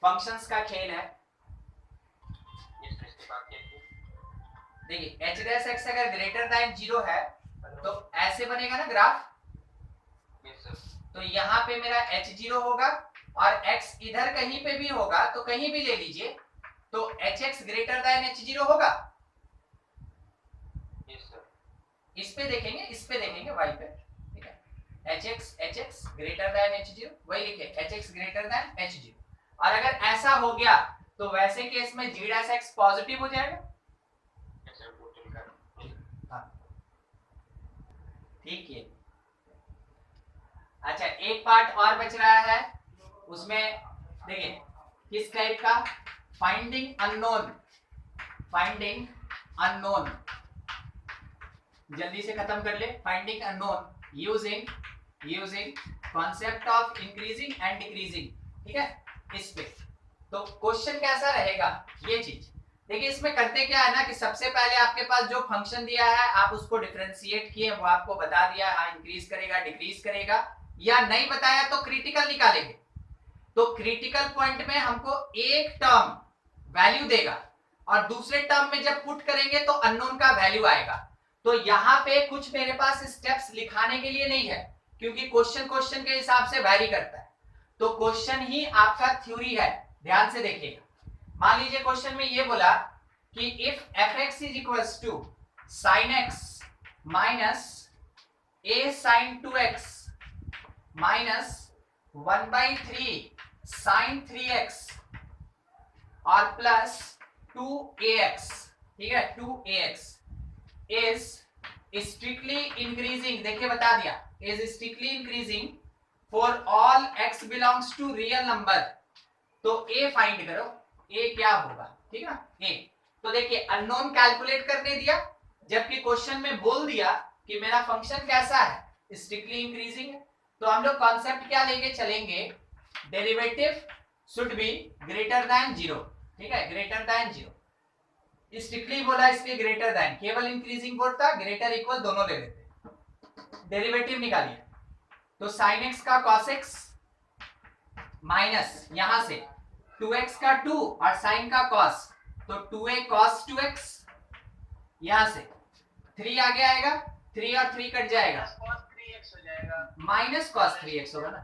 फंक्शंस का खेल है। देखिए h' अगर ग्रेटर देन 0 है तो ऐसे बनेगा ना ग्राफ, तो यहाँ पे मेरा h0 होगा और x इधर कहीं पे भी होगा, तो कहीं भी ले लीजिए, तो hx ग्रेटर देन h0 होगा। इस पे देखेंगे, इस पे देखेंगे y पे, ठीक है, hx ग्रेटर देन h0, वही लिखे hx ग्रेटर देन h0। और अगर ऐसा हो गया तो वैसे केस में g' पॉजिटिव हो जाएगा। ठीक है। अच्छा, एक पार्ट और बच रहा है, उसमें देखिए किस टाइप का, फाइंडिंग अननोन। फाइंडिंग अननोन जल्दी से खत्म कर ले। Finding unknown using concept of increasing and decreasing, ठीक है। इस पे तो क्वेश्चन कैसा रहेगा ये चीज देखिए। इसमें करते क्या है ना कि सबसे पहले आपके पास जो फंक्शन दिया है आप उसको डिफरेंशिएट किए, वो आपको बता दिया, हाँ इंक्रीज करेगा डिक्रीज करेगा, या नहीं बताया तो क्रिटिकल निकालेंगे। तो क्रिटिकल पॉइंट में हमको एक टर्म वैल्यू देगा और दूसरे टर्म में जब पुट करेंगे तो अननोन का वैल्यू आएगा। तो यहाँ पे कुछ मेरे पास स्टेप्स लिखाने के लिए नहीं है, क्योंकि क्वेश्चन के हिसाब से वैरी करता है। तो क्वेश्चन ही आपका थ्योरी है, ध्यान से देखिएगा। मान लीजिए क्वेश्चन में ये बोला कि if fx is equals to sin x minus a sin 2x minus 1/3 sin 3x और प्लस 2ax, ठीक है, 2ax इज स्ट्रिक्टली इंक्रीजिंग, देखिए बता दिया, is strictly increasing for all x belongs to real number. तो a फाइंड करो, a क्या होगा, ठीक है ना, a। तो देखिए अननोन कैलकुलेट करने दिया, जबकि क्वेश्चन में बोल दिया कि मेरा फंक्शन कैसा है, स्ट्रिक्टली इंक्रीजिंग है। तो हम लोग कॉन्सेप्ट क्या लेके चलेंगे, derivative should be greater than 0, ठीक है, ग्रेटर देन 0। स्ट्रिक्टली बोला इसलिए ग्रेटर देन, केवल इंक्रीजिंग बोलता, ग्रेटर इक्वल दोनों ले लेते। डेरिवेटिव निकालिए, तो sin x का cos x माइनस यहां से 2x का 2 और sin का cos, तो 2a cos 2x, यहां से 3 आगे आएगा, 3 और 3 कट जाएगा, माइनस cos 3x होगा ना,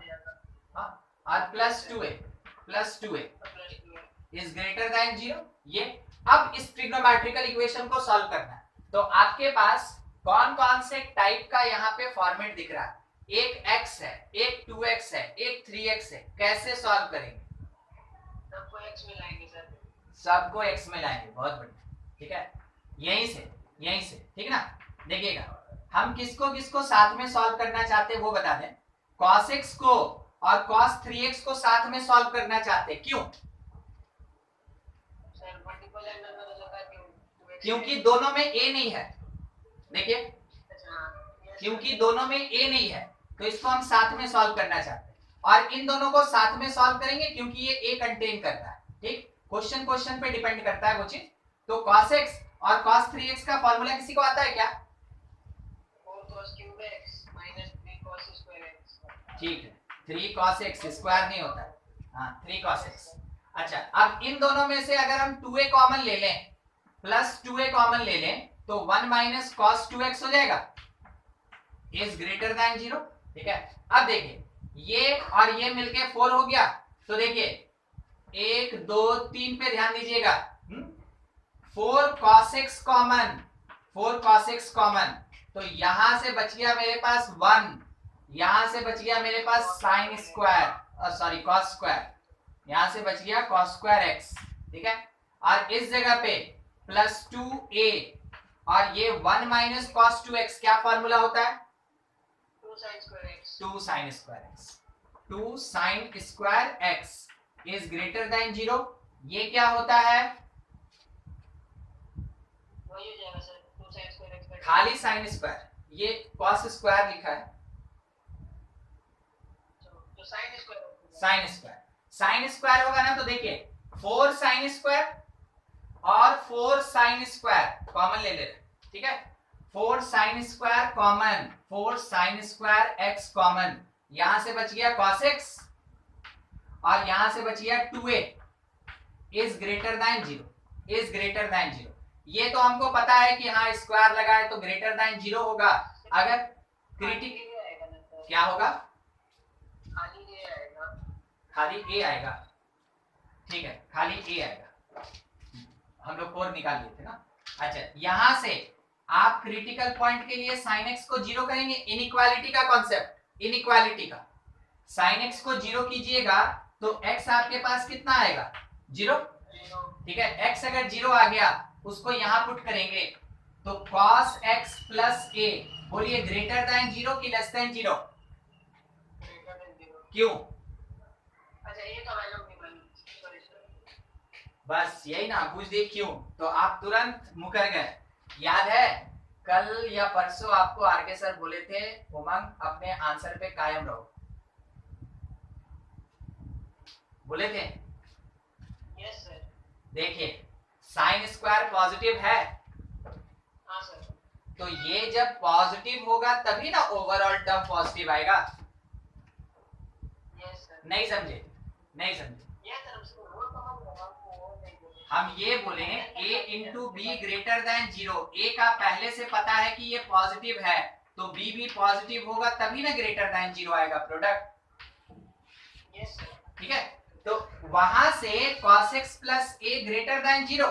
हाँ, और plus 2a is greater then 0। ये अब इस ट्रिग्नोमेट्रिकल इक्वेशन को सॉल्व करना है। तो आपके पास कौन कौन से टाइप का यहाँ पे फॉर्मेट दिख रहा है, एक x है, एक 2x है, एक 3x है, कैसे सॉल्व करेंगे, सबको x में लाएंगे सर, सबको x में लाएंगे, बहुत बढ़िया, ठीक है, यहीं से, ठीक ना। देखिएगा हम किसको किसको साथ में सॉल्व करना चाहते हैं वो बता दें। cos x को और cos 3x को साथ में सॉल्व करना चाहते हैं, क्यों, क्योंकि दोनों में a नहीं है, देखिए क्योंकि दोनों में a नहीं है तो इसको हम साथ में सॉल्व करना चाहते हैं, और इन दोनों को साथ में सॉल्व करेंगे क्योंकि ये a कंटेन करता है, ठीक, क्वेश्चन पे डिपेंड करता है वो चीज। तो cos x और cos 3x का फॉर्मूला किसी को आता है क्या, 4cos cube x minus 3cos square x, ठीक है, 3 cos x स्क्वायर नहीं होता है, हाँ 3 cos x। अच्छा, अब इन दोनों में से अगर हम 2a कॉमन ले लें, प्लस 2a कॉमन ले लें, तो 1 माइनस cos 2x हो जाएगा, इज ग्रेटर देन 0, ठीक है। अब देखिए ये और ये मिलके 4 हो गया, तो देखिए 1 2 3 पे ध्यान दीजिएगा, 4 cos x common, 4 cos x common, तो यहां से बच गया मेरे पास 1, यहां से बच गया मेरे पास sin square, sorry cos square, यहां से बच गया cos स्क्वायर x, ठीक है। और इस जगह पे प्लस 2a और ये 1 माइनस cos 2x, क्या फॉर्मूला होता है, 2 sin square x, 2 sin square x, 2 sin square x is greater then 0। ये क्या होता है, वही हो जाएगा सर, 2 sin square x, खाली sin स्क्वायर, ये cos स्क्वायर लिखा है, तो sin square, sin square, sin square होगा ना, तो देखिए 4 sin स्क्वायर और 4 sin स्क्वायर कॉमन ले ले, ठीक है, 4 sin square common, 4 sin square x common, यहां से बच गया cos x और यहां से बच गया 2a is greater then 0, is greater then 0। ये तो हमको पता है कि हाँ स्क्वायर लगा है तो ग्रेटर देन 0 होगा। अगर क्रिटिक क्या होगा, खाली a आएगा, ठीक है, खाली a आएगा, हम लोग 4 निकाल लिए थे ना। अच्छा, यहां से आप क्रिटिकल पॉइंट के लिए sin x को 0 करेंगे, इनइक्वालिटी का कॉन्सेप्ट, इनइक्वालिटी का, sin x को 0 कीजिएगा तो x आपके पास कितना आएगा, 0, ठीक है, x अगर 0 आ गया उसको यहां पुट करेंगे तो cos x प्लस a, बोलिए ग्रेटर देन 0 की लेस देन 0? Greater than 0। क्यों? अच्छा ये का वैल्यू निकालनी, सॉरी सर। बस यही ना पूछ दिए क्यों, तो आप तुरंत मुकर गए। याद है कल या परसों आपको आरके सर बोले थे उमंग अपने आंसर पे कायम रहो, बोले थे? Yes sir. देखिए साइन स्क्वायर पॉजिटिव है, हाँ सर। तो ये जब पॉजिटिव होगा तभी ना ओवरऑल टर्म पॉजिटिव आएगा। Yes sir. नहीं समझे? नहीं समझे? यस सर, हमसे वो तो वो नहीं बोले। हम ये बोले a into be greater than 0, a का पहले से पता है कि ये पॉजिटिव है, तो b भी पॉजिटिव होगा तभी ना ग्रेटर देन 0 आएगा प्रोडक्ट। Yes sir. ठीक है, तो वहां से cos x plus a greater than 0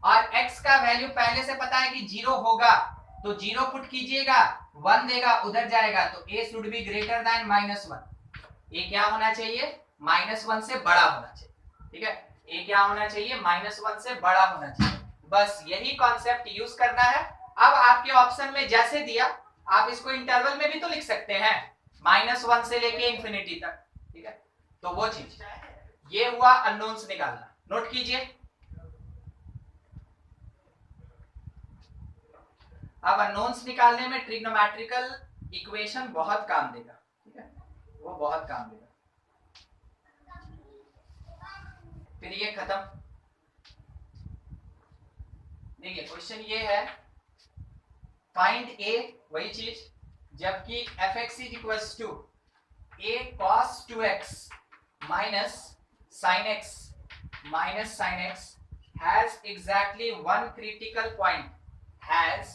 और x का वैल्यू पहले से पता है कि 0 होगा, तो 0 पुट कीजिएगा 1 देगा, उधर जाएगा, तो a should be greater than -1। a क्या होना चाहिए? -1 से बड़ा होना चाहिए। ठीक है, a क्या होना चाहिए? -1 से बड़ा होना चाहिए। बस यही कॉन्सेप्ट यूज करना है। अब आपके ऑप्शन में जैसे दिया, आप इसको इंटरवल में भी तो लिख सकते हैं, -1 से लेके इंफिनिटी तक। ठीक है, तो वो चीज ये हुआ अननोन्स निकालना, नोट कीजिए। अब अननोन्स निकालने में ट्रिग्नोमेट्रिकल इक्वेशन बहुत काम देगा। ठीक है, वो बहुत काम देगा। फिर ये खत्म। देखिए क्वेश्चन ये है, फाइंड a, वही चीज, जबकि fx is equals to a cos 2x minus sin x has exactly one critical point, has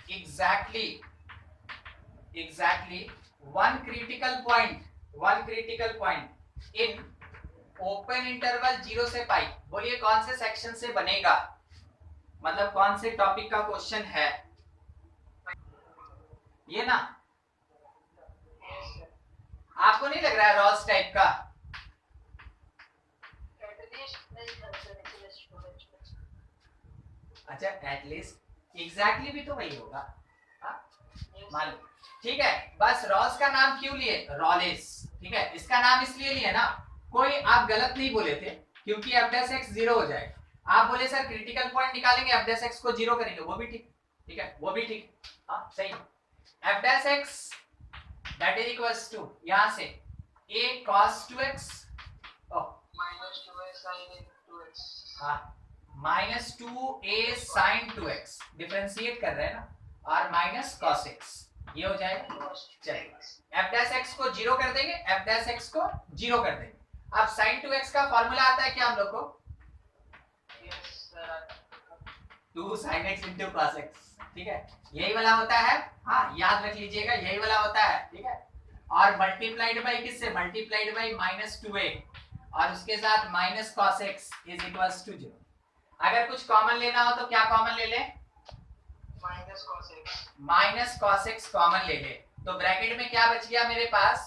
exactly one critical point in open interval 0 से पाई। बोलिए कौन से सेक्शन से बनेगा, मतलब कौन से टॉपिक का क्वेश्चन है ये ना? आपको नहीं लग रहा है रॉस टाइप का? अच्छा एटलीस्ट, एग्जैक्टली भी तो वही होगा। मान लो, ठीक है, बस रॉस का नाम क्यों लिए? रॉलेस। ठीक है, इसका नाम इसलिए लिए ना, कोई आप गलत नहीं बोले थे, क्योंकि f' 0 हो जाएगा। आप बोले सर क्रिटिकल पॉइंट निकालेंगे, f' को 0 करेंगे, वो भी ठीक। ठीक है, वो भी ठीक, हाँ सही। f' that is equals to यहां से a cos 2x minus 2a sin 2x, हाँ -2a sin 2x डिफरेंशिएट कर रहे हैं ना, और माइनस cos x, ये हो जाएगा। चलेगा, f' को 0 कर देंगे, f' को 0 कर देंगे। अब sin 2x का फॉर्मूला आता है क्या हम लोग को? yes sir, 2 sin x into cos x। ठीक है, यही वाला होता है, हाँ याद रख लीजिएगा, यही वाला होता है। ठीक है, और मल्टीप्लाइड बाय किससे? मल्टीप्लाइड बाय -2a और उसके साथ minus cos x is equals to 0। अगर कुछ कॉमन लेना हो तो क्या कॉमन ले ले? minus cos x, minus cos x common ले ले, तो ब्रैकेट में क्या बच गया मेरे पास?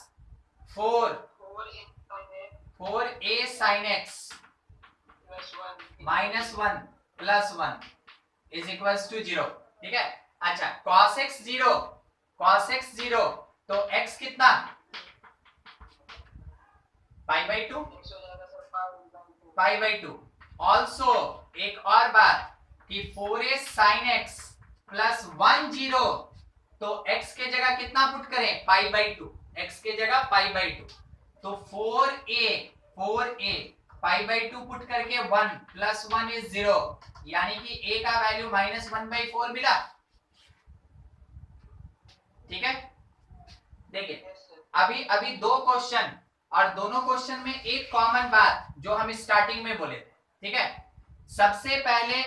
4a sin x -1 plus 1 is equals to 0। ठीक है, अच्छा cos x 0, तो x कितना? π/2। ऑल्सो एक और बात कि 4a sin x प्लस 1 0, तो x के जगह कितना पुट करें? π/2, x के जगह π/2, तो 4a π/2 पुट करके 1 प्लस 1 इज 0, यानी कि a का वैल्यू -1/4 मिला। ठीक है, देखिए अभी दो क्वेश्चन, और दोनों क्वेश्चन में एक कॉमन बात जो हम स्टार्टिंग में बोले थे। ठीक है, सबसे पहले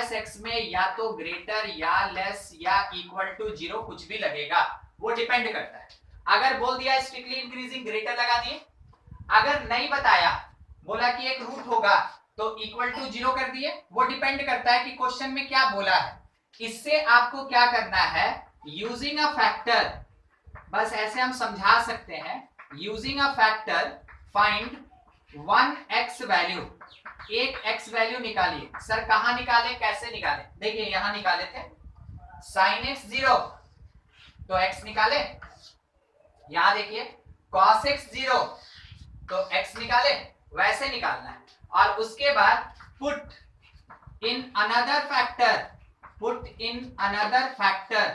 f' में या तो ग्रेटर या लेस या इक्वल टू 0 कुछ भी लगेगा, वो डिपेंड करता है। अगर बोल दिया स्ट्रिक्टली इंक्रीजिंग, ग्रेटर लगा दिए। अगर नहीं बताया, बोला कि एक रूट होगा, तो इक्वल टू 0 कर दिए। वो डिपेंड करता है कि क्वेश्चन में क्या बोला है। इससे आपको क्या करना है? यूजिंग अ फैक्टर, बस ऐसे हम समझा सकते हैं। Using a factor find 1 x value, एक x वैल्यू निकालिए। सर कहां निकाले, कैसे निकाले? देखिए यहां निकाले थे, साइन एक्स 0 तो x निकाले, यहां देखिए cos x 0 तो x निकाले, वैसे निकालना है। और उसके बाद put in another factor, put in another factor,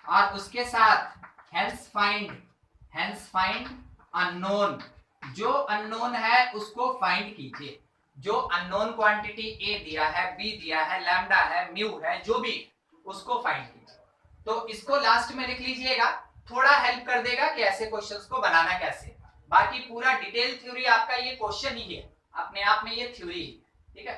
और उसके साथ हेंस फाइंड अननोन, जो अननोन है उसको फाइंड कीजिए। जो अननोन क्वांटिटी a दिया है, b दिया है, लैम्डा है, म्यू है, जो भी उसको फाइंड कीजिए। तो इसको लास्ट में लिख लीजिएगा, थोड़ा हेल्प कर देगा कि ऐसे क्वेश्चंस को बनाना कैसे। बाकी पूरा डिटेल थ्योरी आपका ये क्वेश्चन ही है, अपने आप में ये थ्योरी है, ठीक है।